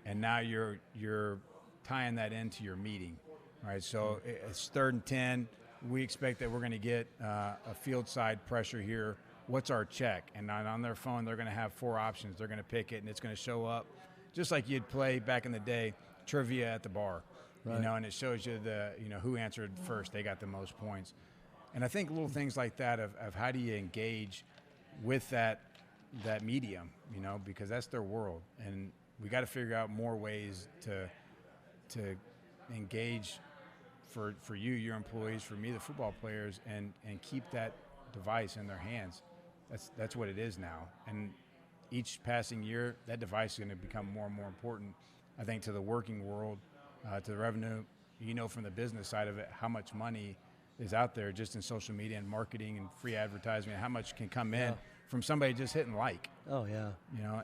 [SPEAKER 3] and now you're tying that into your meeting, right? So it's 3rd and 10. We expect that we're going to get a field side pressure here. What's our check? And on their phone, they're going to have 4 options. They're going to pick it, and it's going to show up just like you'd play back in the day, trivia at the bar,
[SPEAKER 4] right.
[SPEAKER 3] And it shows you who answered first. They got the most points. And I think little things like that of how do you engage with that medium, because that's their world. And we got to figure out more ways to engage for you, your employees, for me, the football players, and keep that device in their hands. That's what it is now. And each passing year, that device is going to become more and more important, I think, to the working world, to the revenue. From the business side of it, how much money is out there just in social media and marketing and free advertisement, how much can come in from somebody just hitting like.
[SPEAKER 4] Oh yeah.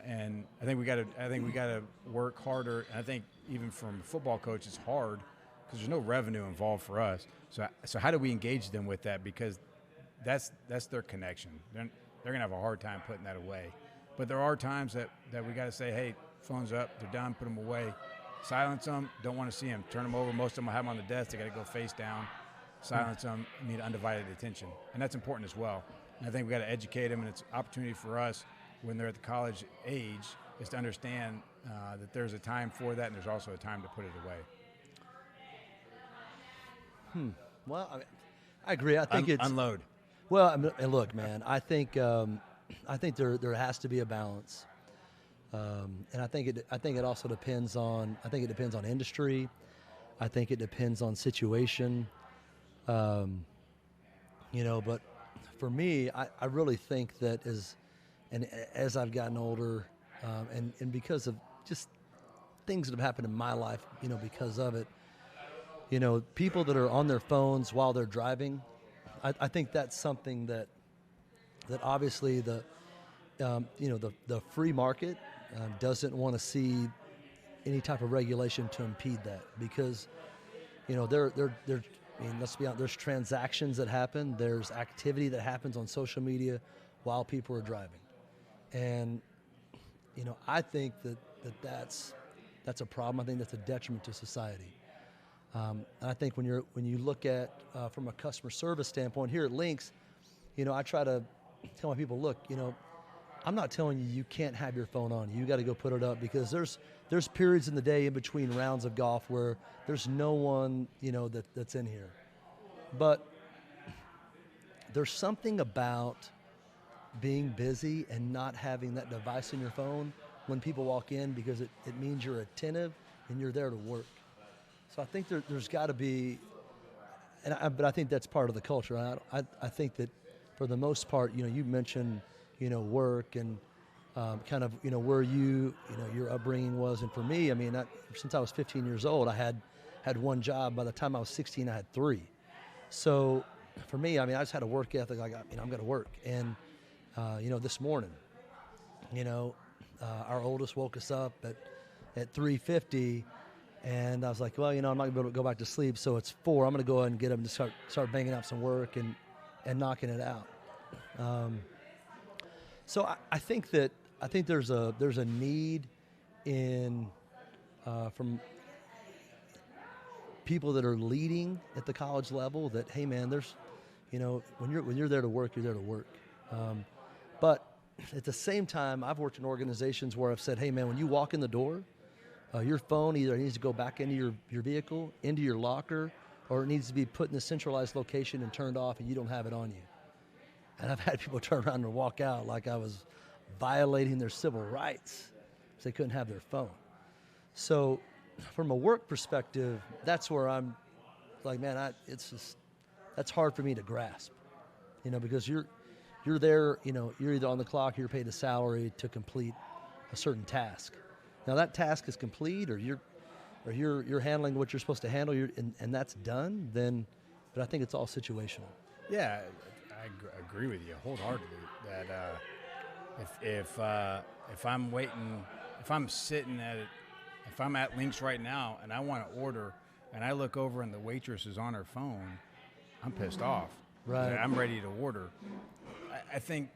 [SPEAKER 3] And I think we got to work harder. And I think even from a football coach, it's hard because there's no revenue involved for us. So how do we engage them with that? Because that's their connection. They're going to have a hard time putting that away. But there are times that we got to say, hey, phones up, they're done, put them away, silence them, don't want to see them, turn them over. Most of them will have them on the desk, they got to go face down, silence them, need undivided attention. And that's important as well. And I think we got to educate them, and it's an opportunity for us when they're at the college age is to understand that there's a time for that and there's also a time to put it away.
[SPEAKER 4] Well, I agree. I think it's
[SPEAKER 3] unload.
[SPEAKER 4] Well, and look, man, I think there has to be a balance, and I think it also depends on industry. I think it depends on situation, but for me, I really think that as I've gotten older, and because of just things that have happened in my life, because of it, people that are on their phones while they're driving, I think that's something that obviously the free market doesn't want to see any type of regulation to impede that, because let's be honest, there's transactions that happen, there's activity that happens on social media while people are driving, and I think that's a problem. I think that's a detriment to society. And I think when you look at from a customer service standpoint here at Lynx, I try to tell my people, look, I'm not telling you can't have your phone on. You got to go put it up, because there's periods in the day in between rounds of golf where there's no one that's in here. But there's something about being busy and not having that device in your phone when people walk in, because it means you're attentive and you're there to work. So I think there's got to be but I think that's part of the culture. I think that for the most part, you mentioned, work and kind of, where your upbringing was. And for me, I mean, since I was 15 years old, I had one job. By the time I was 16, I had three. So for me, I mean, I just had a work ethic. I'm going to work. And, this morning, our oldest woke us up at 3:50. And I was like, well, I'm not going to be able to go back to sleep. So it's 4. I'm going to go ahead and get up and just start banging out some work and knocking it out. So I think there's a need in from people that are leading at the college level that, hey man, there's when you're there to work, you're there to work. But at the same time, I've worked in organizations where I've said, hey man, when you walk in the door, your phone either needs to go back into your vehicle, into your locker, or it needs to be put in a centralized location and turned off, and you don't have it on you. And I've had people turn around and walk out like I was violating their civil rights because they couldn't have their phone. So from a work perspective, that's where I'm like, man, that's hard for me to grasp, because you're there, you're either on the clock or you're paid a salary to complete a certain task. Now that task is complete, or you're handling what you're supposed to handle, and that's done. But I think it's all situational.
[SPEAKER 3] Yeah, I agree with you wholeheartedly. That if I'm waiting, if I'm sitting if I'm at Lynx right now and I want to order, and I look over and the waitress is on her phone, I'm pissed off.
[SPEAKER 4] Right.
[SPEAKER 3] I'm ready to order. I think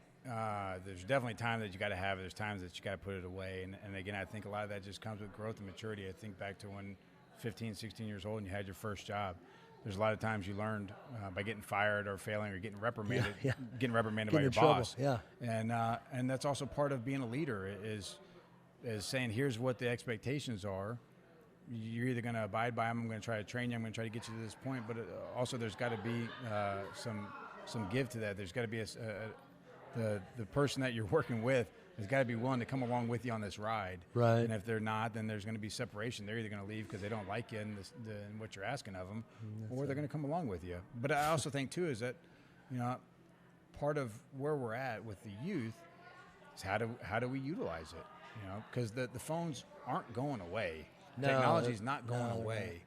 [SPEAKER 3] there's definitely time that you got to have it. There's times that you got to put it away. And again, I think a lot of that just comes with growth and maturity. I think back to when 15, 16 years old and you had your first job. There's a lot of times you learned by getting fired or failing or getting reprimanded, getting reprimanded by your boss.
[SPEAKER 4] Yeah.
[SPEAKER 3] And that's also part of being a leader is saying, here's what the expectations are. You're either going to abide by them. I'm going to try to train you. I'm going to try to get you to this point. But also there's got to be some give to that. There's got to be the person that you're working with has got to be willing to come along with you on this ride.
[SPEAKER 4] Right.
[SPEAKER 3] And if they're not, then there's going to be separation. They're either going to leave because they don't like you and what you're asking of them, or they're going to come along with you. But I also think, too, is that, part of where we're at with the youth is how do we utilize it? Because the phones aren't going away.
[SPEAKER 4] No,
[SPEAKER 3] Technology's not going
[SPEAKER 4] no,
[SPEAKER 3] away.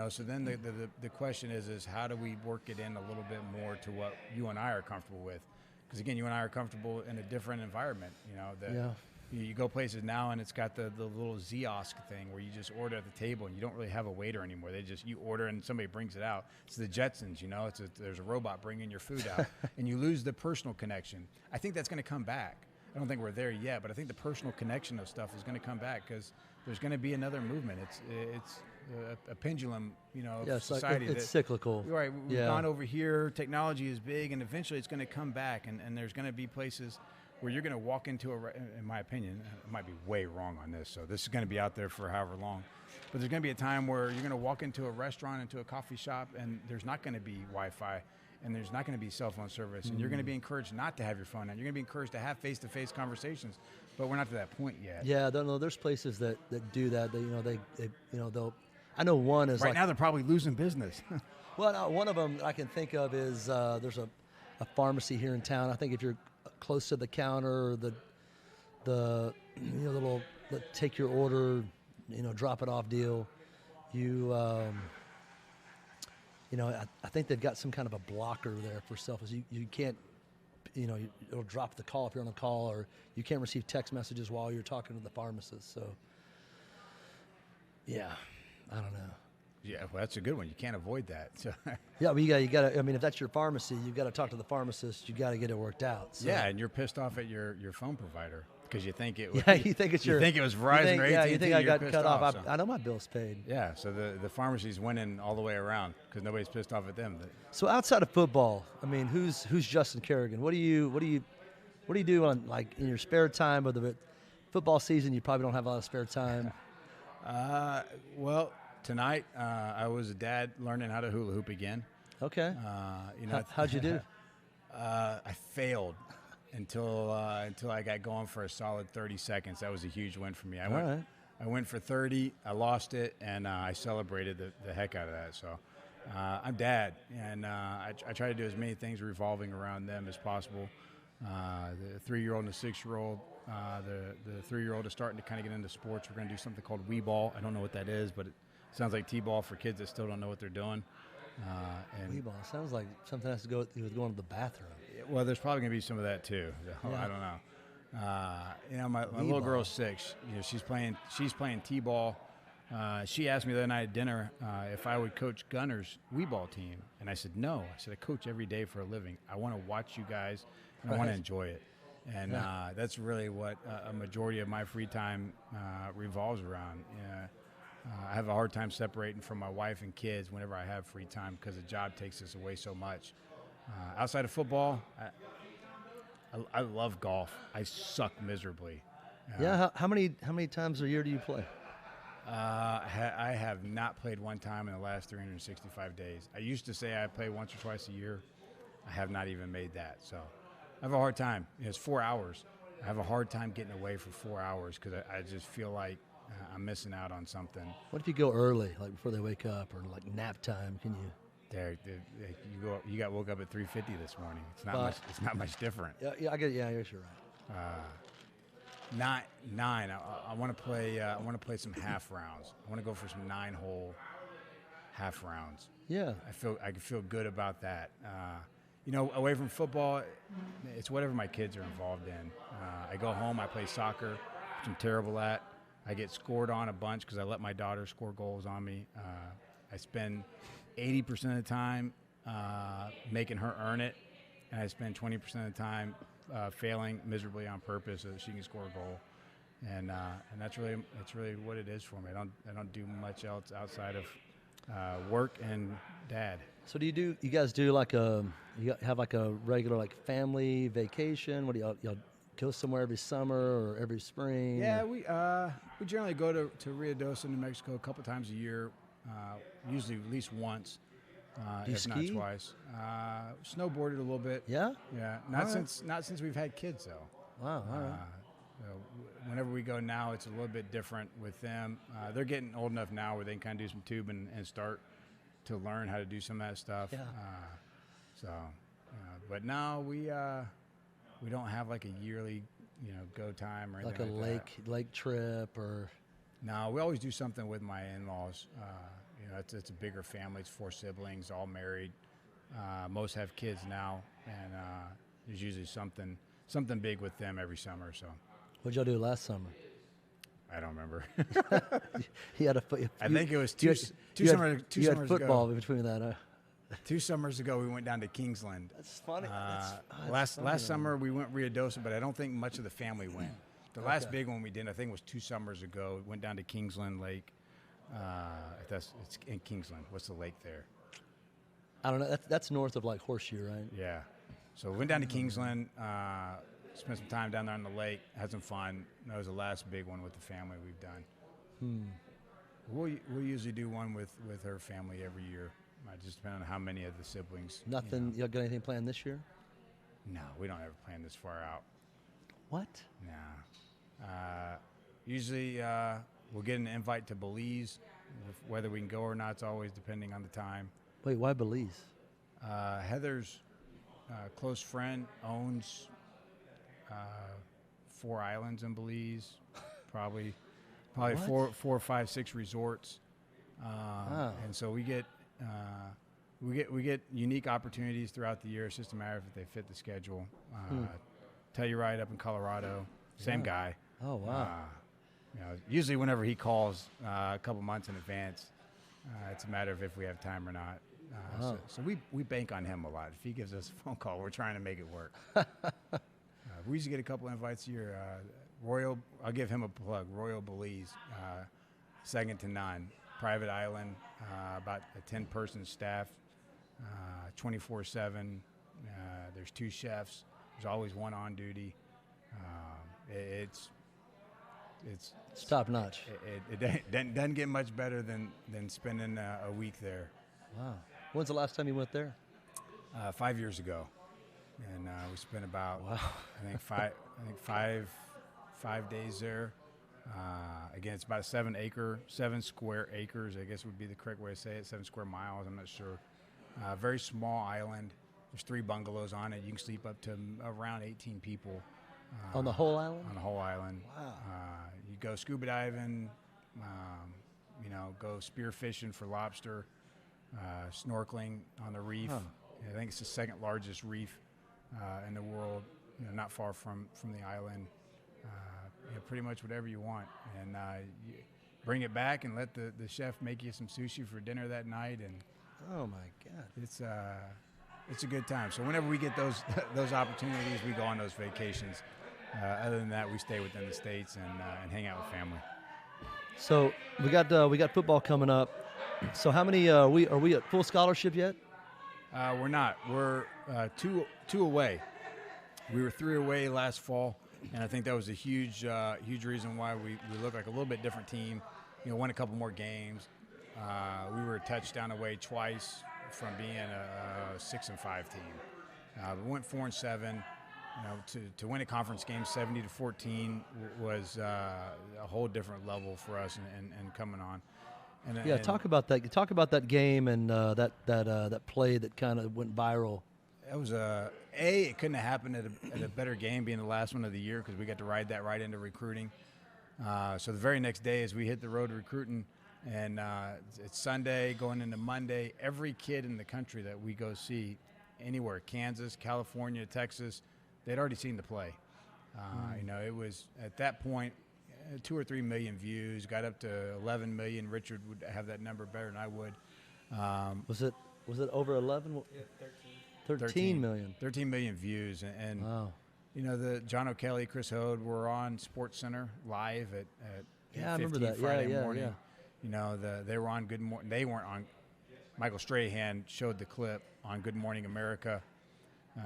[SPEAKER 3] So then the question is how do we work it in a little bit more to what you and I are comfortable with? Because again, you and I are comfortable in a different environment. You go places now and it's got the little kiosk thing where you just order at the table and you don't really have a waiter anymore. You order and somebody brings it out. It's the Jetsons, there's a robot bringing your food out, and you lose the personal connection. I think that's going to come back. I don't think we're there yet, but I think the personal connection of stuff is going to come back because there's going to be another movement. It's a pendulum, of society.
[SPEAKER 4] It's cyclical.
[SPEAKER 3] Right, we've gone over here. Technology is big, and eventually it's going to come back, and there's going to be places where you're going to walk into in my opinion, I might be way wrong on this, so this is going to be out there for however long, but there's going to be a time where you're going to walk into a restaurant, into a coffee shop, and there's not going to be Wi-Fi, and there's not going to be cell phone service, and you're going to be encouraged not to have your phone on. You're going to be encouraged to have face-to-face conversations, but we're not to that point yet.
[SPEAKER 4] Yeah, there's places that do that. They'll. I know one is
[SPEAKER 3] right now they're probably losing business.
[SPEAKER 4] Well, one of them I can think of is there's a pharmacy here in town. I think if you're close to the counter, the little take your order, drop it off deal, I think they've got some kind of a blocker there for cell phones. You can't, it'll drop the call if you're on a call, or you can't receive text messages while you're talking to the pharmacist. So, yeah, I don't know.
[SPEAKER 3] Yeah, well, that's a good one. You can't avoid that. So.
[SPEAKER 4] Yeah, but you got to. I mean, if that's your pharmacy, you've got to talk to the pharmacist. You got to get it worked out. So.
[SPEAKER 3] Yeah, and you're pissed off at your phone provider because you think it. Was,
[SPEAKER 4] you think it's
[SPEAKER 3] you think it was Verizon or AT&T.
[SPEAKER 4] Yeah, you think I got cut off.
[SPEAKER 3] So.
[SPEAKER 4] I know my bill's paid.
[SPEAKER 3] Yeah, so the pharmacy's winning all the way around because nobody's pissed off at them.
[SPEAKER 4] So outside of football, I mean, who's Justin Carrigan? What do you do on in your spare time? With the football season, you probably don't have a lot of spare time.
[SPEAKER 3] Well. Tonight, I was a dad learning how to hula hoop again.
[SPEAKER 4] Okay. How'd you do?
[SPEAKER 3] I failed until I got going for a solid 30 seconds. That was a huge win for me. I went for 30. I lost it, and I celebrated the heck out of that. So, I'm dad, and I try to do as many things revolving around them as possible. The 3-year-old and the 6-year-old. The 3-year-old is starting to kind of get into sports. We're going to do something called Wee Ball. I don't know what that is, but it sounds like T-ball for kids that still don't know what they're doing.
[SPEAKER 4] Wee Ball sounds like something has to go with going to the bathroom.
[SPEAKER 3] Well, there's probably going to be some of that too.
[SPEAKER 4] Yeah.
[SPEAKER 3] I don't know. My little girl's 6. She's playing T-ball. She asked me the other night at dinner if I would coach Gunner's Wee Ball team, and I said no. I said I coach every day for a living. I want to watch you guys, and I want to enjoy it. And that's really what a majority of my free time revolves around. I have a hard time separating from my wife and kids whenever I have free time because the job takes us away so much. Outside of football, I love golf. I suck miserably.
[SPEAKER 4] How many times a year do you play?
[SPEAKER 3] I have not played one time in the last 365 days. I used to say I play once or twice a year. I have not even made that. So I have a hard time. It's 4 hours. I have a hard time getting away for 4 hours because I just feel like I'm missing out on something.
[SPEAKER 4] What if you go early, like before they wake up, or like nap time? Can you?
[SPEAKER 3] You got woke up at 3:50 this morning. It's not much different.
[SPEAKER 4] Yeah, I get. Yeah, you're right.
[SPEAKER 3] 9. I want to play. I want to play some half rounds. I want to go for some 9-hole half rounds.
[SPEAKER 4] Yeah.
[SPEAKER 3] I can feel good about that. Away from football, it's whatever my kids are involved in. I go home. I play soccer, which I'm terrible at. I get scored on a bunch because I let my daughter score goals on me. I spend 80% of the time making her earn it, and I spend 20% of the time failing miserably on purpose so that she can score a goal. And that's really what it is for me. I don't do much else outside of work and dad.
[SPEAKER 4] So you guys do like you have like a regular like family vacation? What do y'all go somewhere every summer or every spring?
[SPEAKER 3] Yeah, we generally go to Rio Dosa, New Mexico, a couple times a year. Usually at least once,
[SPEAKER 4] Do you
[SPEAKER 3] if
[SPEAKER 4] ski?
[SPEAKER 3] not twice. Snowboarded a little bit.
[SPEAKER 4] Yeah?
[SPEAKER 3] Yeah, not since we've had kids though.
[SPEAKER 4] Wow, all right.
[SPEAKER 3] Whenever we go now, it's a little bit different with them. They're getting old enough now where they can kind of do some tubing and start to learn how to do some of that stuff.
[SPEAKER 4] Yeah.
[SPEAKER 3] But now we don't have like a yearly, go time or anything
[SPEAKER 4] Like a lake trip or.
[SPEAKER 3] No, we always do something with my in-laws. It's a bigger family. It's 4 siblings, all married. Most have kids now, and there's usually something big with them every summer. So.
[SPEAKER 4] What'd y'all do last summer?
[SPEAKER 3] I don't remember.
[SPEAKER 4] I
[SPEAKER 3] think it was two summers ago.
[SPEAKER 4] Football between that.
[SPEAKER 3] 2 summers ago, we went down to Kingsland.
[SPEAKER 4] That's funny.
[SPEAKER 3] Last summer, we went Rio Dosa, but I don't think much of the family went. The last big one we did, I think, was 2 summers ago. We went down to Kingsland Lake. It's in Kingsland. What's the lake there?
[SPEAKER 4] I don't know. That's north of like Horseshoe, right?
[SPEAKER 3] Yeah. So we went down to Kingsland, spent some time down there on the lake, had some fun. That was the last big one with the family we've done. We'll usually do one with her family every year. Just depending on how many of the siblings.
[SPEAKER 4] Nothing. Y'all got anything planned this year?
[SPEAKER 3] No, we don't ever plan this far out.
[SPEAKER 4] What?
[SPEAKER 3] No. Usually we'll get an invite to Belize. Whether we can go or not, it's always depending on the time.
[SPEAKER 4] Wait, why Belize?
[SPEAKER 3] Heather's close friend owns 4 islands in Belize, probably 4, 5, 6 resorts, and so we get unique opportunities throughout the year. It's just a matter of if they fit the schedule. Telluride up in Colorado, same guy.
[SPEAKER 4] Oh wow.
[SPEAKER 3] Usually whenever he calls a couple months in advance, it's a matter of if we have time or not. So we bank on him a lot. If he gives us a phone call, we're trying to make it work. We usually get a couple invites a year. Royal, I'll give him a plug. Royal Belize, second to none. Private island, about a 10-person staff, 24/7. There's 2 chefs. There's always one on duty. It's
[SPEAKER 4] top notch.
[SPEAKER 3] It doesn't get much better than spending a week there.
[SPEAKER 4] Wow. When's the last time you went there?
[SPEAKER 3] 5 years ago, and we spent about I think five days there. Again, it's about a 7 square acres, I guess would be the correct way to say it, 7 square miles, I'm not sure. Very small island. There's 3 bungalows on it. You can sleep up to around 18 people.
[SPEAKER 4] On the whole island?
[SPEAKER 3] On the whole island.
[SPEAKER 4] Wow.
[SPEAKER 3] You go scuba diving, go spear fishing for lobster, snorkeling on the reef.
[SPEAKER 4] Huh.
[SPEAKER 3] I think it's the second largest reef in the world, not far from the island. Pretty much whatever you want. And you bring it back and let the chef make you some sushi for dinner that night. And
[SPEAKER 4] Oh, my God.
[SPEAKER 3] it's a good time. So whenever we get those those opportunities, we go on those vacations. Other than that, we stay within the states and hang out with family.
[SPEAKER 4] So we got football coming up. So how many are we at full scholarship yet?
[SPEAKER 3] We're not. We're two away. We were 3 away last fall, and I think that was a huge reason why we look like a little bit different team. Won a couple more games. We were a touchdown away twice from being a 6-5 team. We went 4-7. To win a conference game 70-14 was a whole different level for us and coming on.
[SPEAKER 4] Talk about that. Talk about that game and that play that kind of went viral.
[SPEAKER 3] It was it couldn't have happened at a better game, being the last one of the year, because we got to ride that right into recruiting. So the very next day, as we hit the road recruiting, and it's Sunday going into Monday, every kid in the country that we go see anywhere, Kansas, California, Texas, they'd already seen the play. It was at that point 2 or 3 million views, got up to 11 million. Richard would have that number better than I would.
[SPEAKER 4] Was it over 11?
[SPEAKER 5] Yeah,
[SPEAKER 4] 13 million.
[SPEAKER 3] 13 million views, and
[SPEAKER 4] Wow.
[SPEAKER 3] The John O'Kelly, Chris Hode were on Sports Center live at
[SPEAKER 4] I remember
[SPEAKER 3] 8:15
[SPEAKER 4] that.
[SPEAKER 3] Friday
[SPEAKER 4] Yeah.
[SPEAKER 3] morning. They were on Good Morning. They weren't on. Michael Strahan showed the clip on Good Morning America,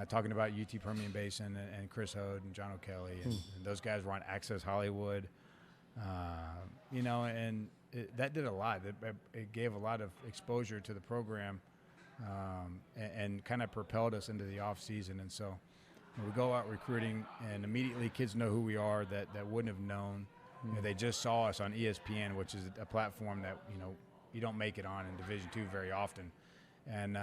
[SPEAKER 3] talking about UT Permian Basin and Chris Hode and John O'Kelly, and those guys were on Access Hollywood. That did a lot. It gave a lot of exposure to the program, and kind of propelled us into the off season. And so we go out recruiting, and immediately kids know who we are that wouldn't have known. They just saw us on ESPN, which is a platform that you don't make it on in Division II very often. And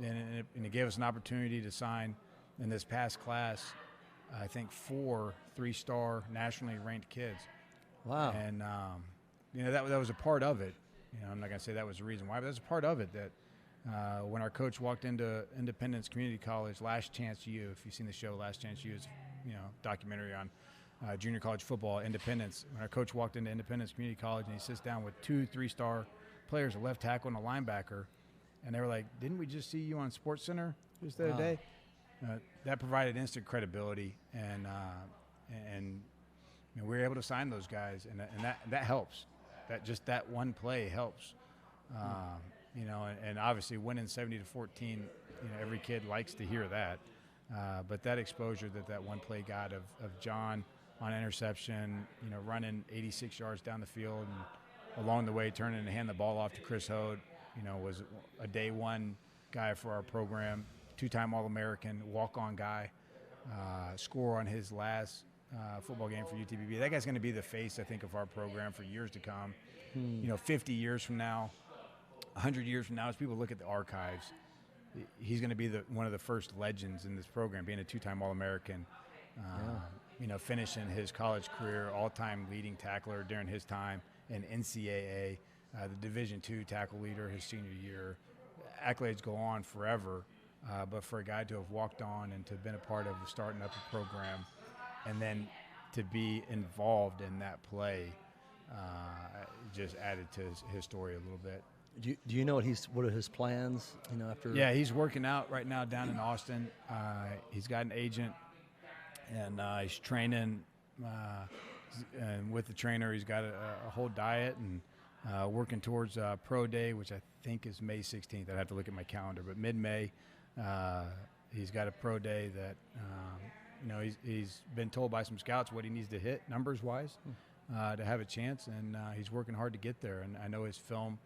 [SPEAKER 3] it gave us an opportunity to sign in this past class, I think 4 3-star nationally ranked kids.
[SPEAKER 4] Wow.
[SPEAKER 3] And that was a part of it. I'm not going to say that was the reason why, but that's a part of it. That when our coach walked into Independence Community College, Last Chance U, if you've seen the show Last Chance U, is documentary on junior college football, Independence. When our coach walked into Independence Community College and he sits down with 2 3-star players, a left tackle and a linebacker, and they were like, "Didn't we just see you on Sports Center just the other day?" That provided instant credibility, and we were able to sign those guys, and that helps. That one play helps. And obviously winning 70-14, every kid likes to hear that. But that exposure that one play got of John on interception, running 86 yards down the field, and along the way turning and hand the ball off to Chris Hode, was a day one guy for our program, 2-time All-American, walk-on guy, score on his last football game for UTPB. That guy's going to be the face, I think, of our program for years to come. 50 years from now, 100 years from now, as people look at the archives, he's going to be one of the first legends in this program, being a 2-time All-American, finishing his college career all-time leading tackler during his time in NCAA, the Division II tackle leader his senior year. Accolades go on forever, but for a guy to have walked on and to have been a part of starting up a program and then to be involved in that play just added to his story a little bit.
[SPEAKER 4] Do you know what are his plans? After.
[SPEAKER 3] Yeah, he's working out right now down in Austin. He's got an agent, and he's training. And with the trainer, he's got a whole diet and working towards Pro Day, which I think is May 16th. I'd have to look at my calendar, but mid-May, he's got a Pro Day that he's been told by some scouts what he needs to hit numbers-wise to have a chance, and he's working hard to get there. And I know his film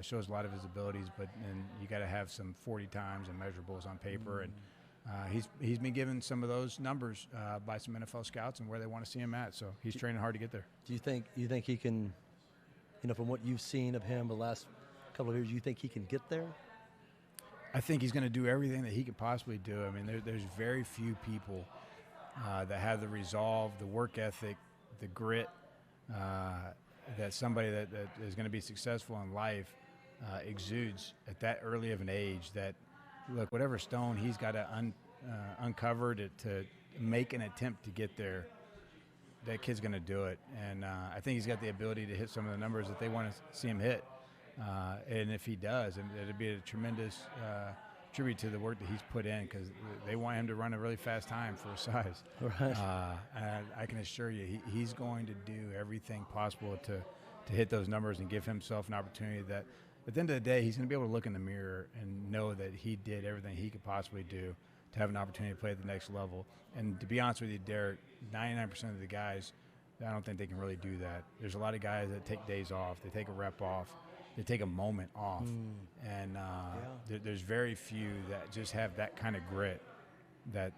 [SPEAKER 3] shows a lot of his abilities, and you got to have some 40 times and measurables on paper. And he's been given some of those numbers by some NFL scouts and where they want to see him at. So he's training hard to get there.
[SPEAKER 4] Do you think he can, from what you've seen of him the last couple of years, you think he can get there?
[SPEAKER 3] I think he's going to do everything that he could possibly do. I mean, there's very few people that have the resolve, the work ethic, the grit, that somebody that is going to be successful in life exudes at that early of an age. That, look, whatever stone he's got to uncover to make an attempt to get there, that kid's going to do it. And I think he's got the ability to hit some of the numbers that they want to see him hit. And if he does, it'd be a tremendous tribute to the work that he's put in, because they want him to run a really fast time for his size.
[SPEAKER 4] Right.
[SPEAKER 3] And I can assure you, he's going to do everything possible to hit those numbers and give himself an opportunity that at the end of the day, he's going to be able to look in the mirror and know that he did everything he could possibly do to have an opportunity to play at the next level. And to be honest with you, Derek, 99% of the guys, I don't think they can really do that. There's a lot of guys that take days off, they take a rep off, they take a moment off, and there's very few that just have that kind of grit. That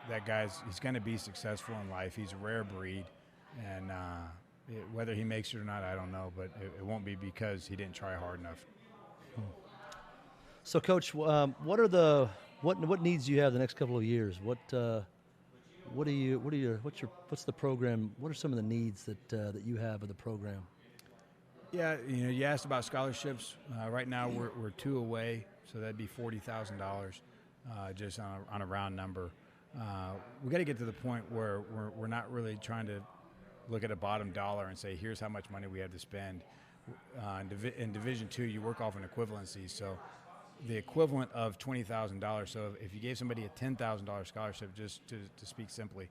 [SPEAKER 3] that he's going to be successful in life. He's a rare breed, and whether he makes it or not, I don't know. But it won't be because he didn't try hard enough.
[SPEAKER 4] So, Coach, what needs do you have the next couple of years? What's the program? What are some of the needs that you have of the program?
[SPEAKER 3] Yeah, you asked about scholarships. Right now, we're 2 away, so that'd be $40,000, just on a round number. We got to get to the point where we're not really trying to look at a bottom dollar and say, here's how much money we have to spend. In Division II, you work off an equivalency, so the equivalent of $20,000. So if you gave somebody a $10,000 scholarship, just to speak simply,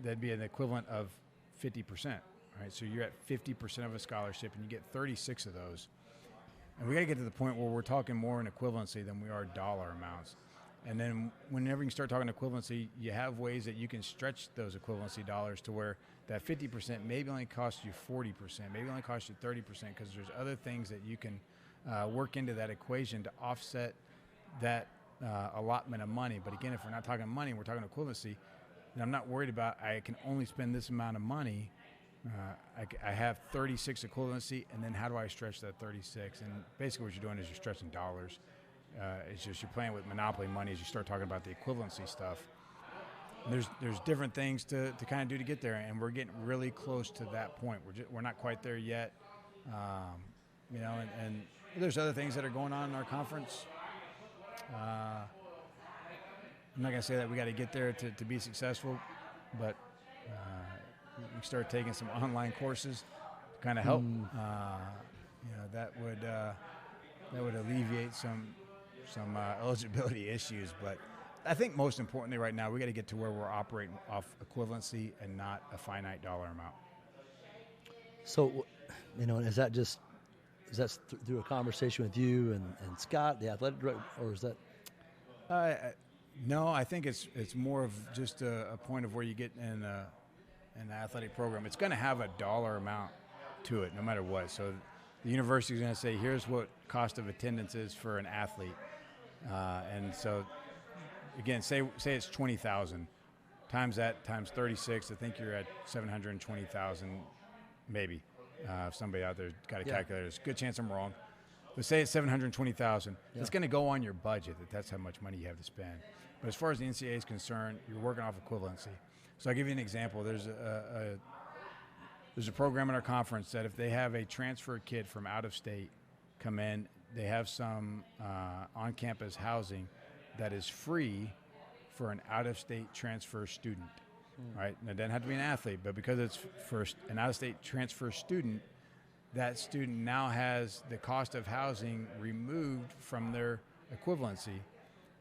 [SPEAKER 3] that'd be an equivalent of 50%. Right, so you're at 50% of a scholarship, and you get 36 of those. And we got to get to the point where we're talking more in equivalency than we are dollar amounts. And then whenever you start talking equivalency, you have ways that you can stretch those equivalency dollars to where that 50% maybe only costs you 40%, maybe only costs you 30%, because there's other things that you can work into that equation to offset that allotment of money. But again, if we're not talking money, we're talking equivalency, then I'm not worried about I can only spend this amount of money. I have 36 equivalency, and then how do I stretch that 36? And basically what you're doing is you're stretching dollars. It's just you're playing with monopoly money as you start talking about the equivalency stuff. And there's different things to kind of do to get there, and we're getting really close to that point. We're not quite there yet, and there's other things that are going on in our conference. I'm not going to say that we got to get there to be successful, but we start taking some online courses to kind of help. That would alleviate some eligibility issues. But I think most importantly right now, we got to get to where we're operating off equivalency and not a finite dollar amount.
[SPEAKER 4] So, is that through a conversation with you and Scott, the athletic director, or is that?
[SPEAKER 3] No, I think it's more of just a point of where you get in an athletic program. It's going to have a dollar amount to it no matter what. So the university is going to say, here's what cost of attendance is for an athlete. And so, again, say it's $20,000. Times that, times 36, I think you're at $720,000 maybe. If somebody out there's got a calculator, there's a good chance I'm wrong. But say it's $720,000. It's going to go on your budget. That's how much money you have to spend. But as far as the NCAA is concerned, you're working off equivalency. So I'll give you an example. There's a program in our conference that if they have a transfer kid from out of state come in, they have some on-campus housing that is free for an out-of-state transfer student. Right? And it doesn't have to be an athlete, but because it's for an out-of-state transfer student, that student now has the cost of housing removed from their equivalency.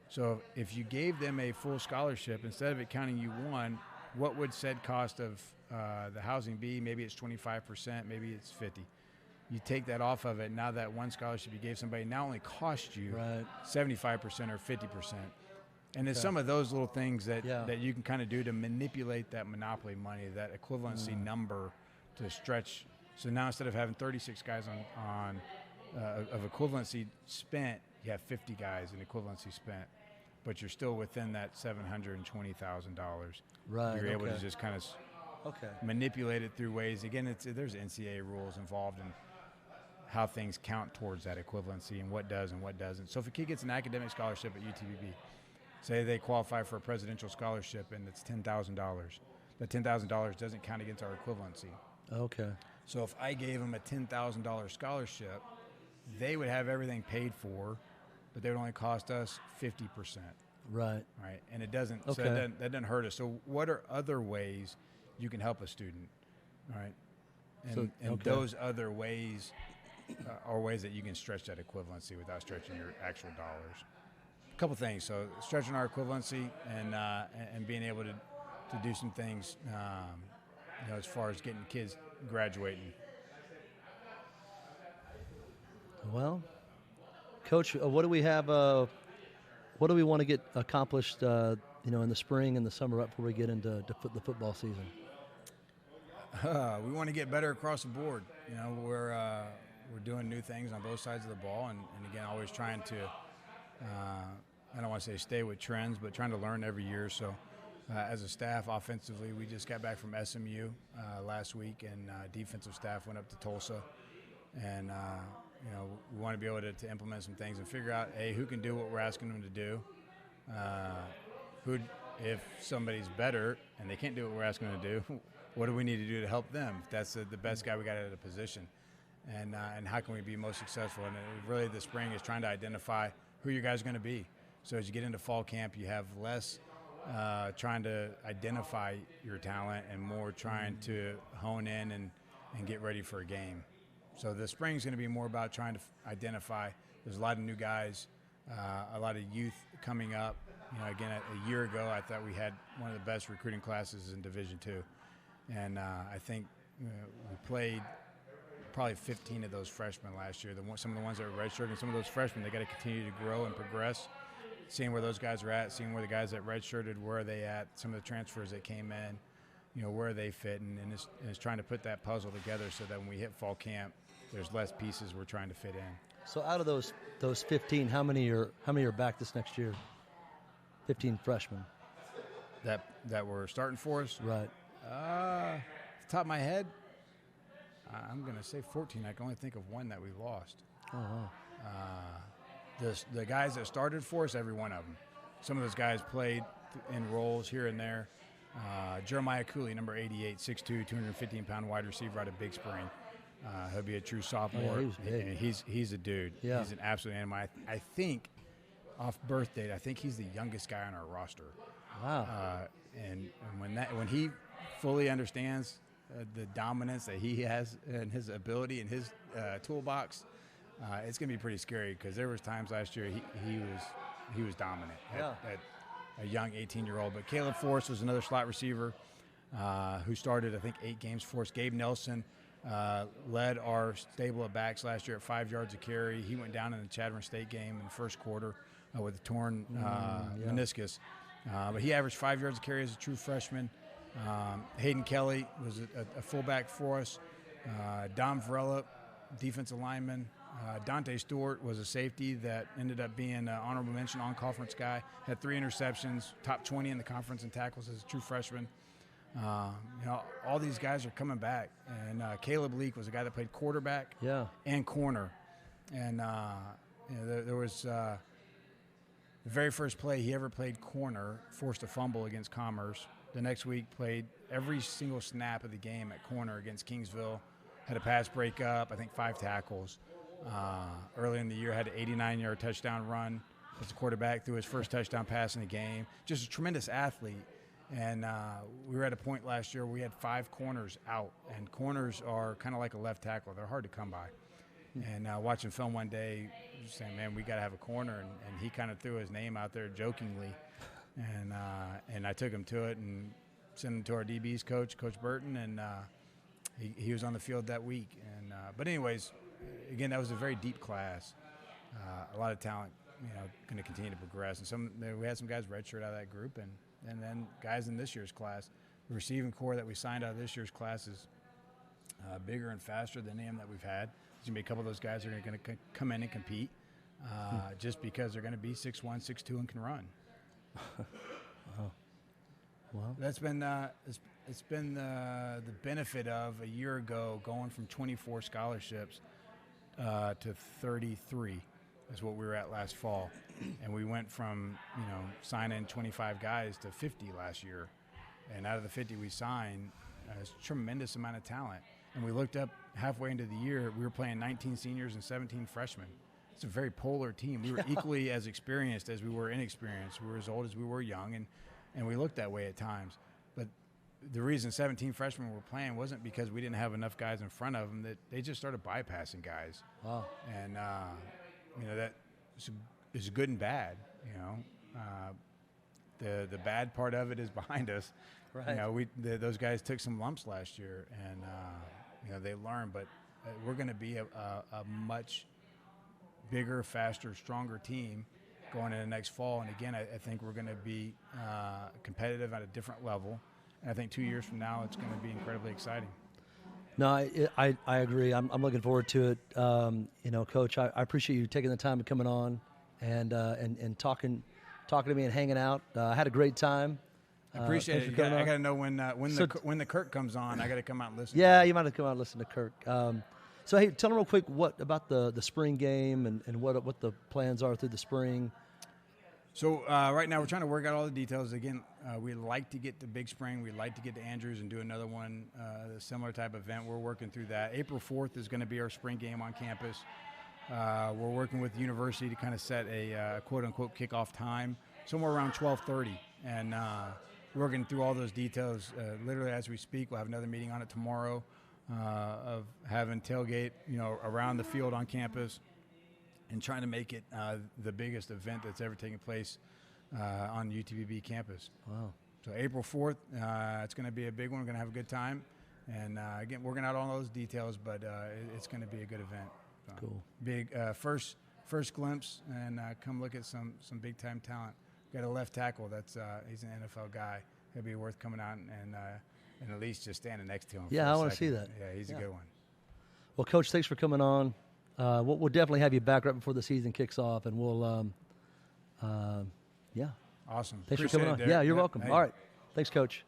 [SPEAKER 3] So if you gave them a full scholarship, instead of it counting you one, what would said cost of the housing be? Maybe it's 25%, maybe it's 50%. You take that off of it, now that one scholarship you gave somebody now only cost you 75% or 50%. And it's some of those little things that you can kind of do to manipulate that monopoly money, that equivalency number to stretch. So now instead of having 36 guys on of equivalency spent, you have 50 guys in equivalency spent. but you're still within that $720,000.
[SPEAKER 4] Right.
[SPEAKER 3] You're able
[SPEAKER 4] okay.
[SPEAKER 3] to just kind of
[SPEAKER 4] Okay.
[SPEAKER 3] manipulate it through ways. Again, there's NCAA rules involved in how things count towards that equivalency and what does and what doesn't. So if a kid gets an academic scholarship at UTPB, say they qualify for a presidential scholarship and it's $10,000, that $10,000 doesn't count against our equivalency.
[SPEAKER 4] Okay.
[SPEAKER 3] So if I gave them a $10,000 scholarship, they would have everything paid for, but they would only cost us 50%.
[SPEAKER 4] Right.
[SPEAKER 3] Right, and it doesn't.
[SPEAKER 4] Okay.
[SPEAKER 3] So that doesn't hurt us. So what are other ways you can help a student? All right, and
[SPEAKER 4] okay.
[SPEAKER 3] those other ways are ways that you can stretch that equivalency without stretching your actual dollars. A couple things. So stretching our equivalency and being able to do some things, as far as getting kids graduating.
[SPEAKER 4] Well, Coach, what do we have? What do we want to get accomplished? In the spring and the summer, right before we get into the football season.
[SPEAKER 3] We want to get better across the board. We're doing new things on both sides of the ball, and again, always trying to. I don't want to say stay with trends, but trying to learn every year. So, as a staff, offensively, we just got back from SMU last week, and defensive staff went up to Tulsa, and we want to be able to implement some things and figure out who can do what we're asking them to do. If somebody's better and they can't do what we're asking them to do, what do we need to do to help them? If that's the best guy we got at a position, and how can we be most successful? And really, the spring is trying to identify who your guys are going to be. So as you get into fall camp, you have less trying to identify your talent and more trying to hone in and get ready for a game. So the spring is going to be more about trying to identify. There's a lot of new guys, a lot of youth coming up. Again, a year ago, I thought we had one of the best recruiting classes in Division II. And I think we played probably 15 of those freshmen last year. Some of the ones that were redshirted, and some of those freshmen, they got to continue to grow and progress. Seeing where those guys are at, seeing where the guys that redshirted, where are they at, some of the transfers that came in, where are they fitting, and it's trying to put that puzzle together so that when we hit fall camp, there's less pieces we're trying to fit in.
[SPEAKER 4] So out of those 15, how many are back this next year? 15 freshmen.
[SPEAKER 3] That were starting for us?
[SPEAKER 4] Right.
[SPEAKER 3] Off the top of my head, I'm going to say 14. I can only think of one that we lost.
[SPEAKER 4] Oh, wow.
[SPEAKER 3] The guys that started for us, every one of them. Some of those guys played in roles here and there. Jeremiah Cooley, number 88, 6'2", 215-pound wide receiver out of Big Spring. He'll be a true sophomore.
[SPEAKER 4] Oh, yeah, he was big.
[SPEAKER 3] He's a dude.
[SPEAKER 4] Yeah.
[SPEAKER 3] He's an absolute animal. I think, off birth date, I think he's the youngest guy on our roster.
[SPEAKER 4] Wow.
[SPEAKER 3] And when he fully understands the dominance that he has and his ability and his toolbox, it's going to be pretty scary because there was times last year he was dominant at a young 18-year-old. But Caleb Forrest was another slot receiver who started, I think, 8 games for us. Gabe Nelson led our stable of backs last year at 5 yards a carry. He went down in the Chatham State game in the first quarter with a torn meniscus. But he averaged 5 yards a carry as a true freshman. Hayden Kelly was a fullback for us. Dom Varela, defensive lineman. Dante Stewart was a safety that ended up being an honorable mention on-conference guy. Had 3 interceptions, top 20 in the conference in tackles as a true freshman. All these guys are coming back. And Caleb Leak was a guy that played quarterback and corner. And there was the very first play he ever played corner, forced a fumble against Commerce. The next week played every single snap of the game at corner against Kingsville. Had a pass breakup, I think 5 tackles. Early in the year, had an 89-yard touchdown run as a quarterback, threw his first touchdown pass in the game. Just a tremendous athlete. And we were at a point last year where we had 5 corners out, and corners are kind of like a left tackle. They're hard to come by. And watching film one day, just saying, man, we got to have a corner. And he kind of threw his name out there jokingly. And I took him to it and sent him to our DB's coach, Coach Burton, and he was on the field that week. And but anyways, again, that was a very deep class. A lot of talent, going to continue to progress. And we had some guys redshirt out of that group, and then guys in this year's class. The receiving core that we signed out of this year's class is bigger and faster than any that we've had. There's going to be a couple of those guys that are going to come in and compete just because they're going to be 6'1", 6'2", and can run. Well, that's been it's been the benefit of a year ago going from 24 scholarships to 33 is what we were at last fall, and we went from signing 25 guys to 50 last year, and out of the 50 we signed, a tremendous amount of talent. And we looked up halfway into the year, we were playing 19 seniors and 17 freshmen. It's a very polar team. We were equally as experienced as we were inexperienced. We were as old as we were young, and we looked that way at times. But the reason 17 freshmen were playing wasn't because we didn't have enough guys in front of them. That they just started bypassing guys.
[SPEAKER 4] Wow.
[SPEAKER 3] And that is good and bad. The bad part of it is behind us.
[SPEAKER 4] Right.
[SPEAKER 3] Those guys took some lumps last year, and they learned. But we're going to be a much bigger, faster, stronger team going into next fall. And again, I think we're going to be competitive at a different level. And I think 2 years from now, it's going to be incredibly exciting.
[SPEAKER 4] No, I agree. I'm looking forward to it. Coach, I appreciate you taking the time and coming on and talking to me and hanging out. I had a great time.
[SPEAKER 3] I appreciate it. I got to know when the Kirk comes on. I got to come out and listen.
[SPEAKER 4] Yeah, you might have to come out and listen to Kirk. So hey, tell them real quick what about the spring game and what the plans are through the spring.
[SPEAKER 3] So right now we're trying to work out all the details. Again, we'd like to get to Big Spring. We'd like to get to Andrews and do another one, a similar type event. We're working through that. April 4th is going to be our spring game on campus. We're working with the university to kind of set a quote-unquote kickoff time, somewhere around 12:30. And working through all those details literally as we speak. We'll have another meeting on it tomorrow of having tailgate, around the field on campus, and trying to make it the biggest event that's ever taken place on UTPB campus.
[SPEAKER 4] Wow.
[SPEAKER 3] So April 4th, it's going to be a big one. We're going to have a good time. And, again, working out all those details, but it's going to be a good event. So
[SPEAKER 4] Cool.
[SPEAKER 3] Big first glimpse, and come look at some big-time talent. Got a left tackle. He's an NFL guy. He'll be worth coming out and at least just standing next to him.
[SPEAKER 4] Yeah, I want to see that.
[SPEAKER 3] Yeah, he's a good one.
[SPEAKER 4] Well, Coach, thanks for coming on. We'll definitely have you back right before the season kicks off, and we'll,
[SPEAKER 3] Awesome.
[SPEAKER 4] Thanks
[SPEAKER 3] Appreciate
[SPEAKER 4] for coming on.
[SPEAKER 3] it, Derek.
[SPEAKER 4] Yeah, you're welcome.
[SPEAKER 3] Hey.
[SPEAKER 4] All right. Thanks, Coach.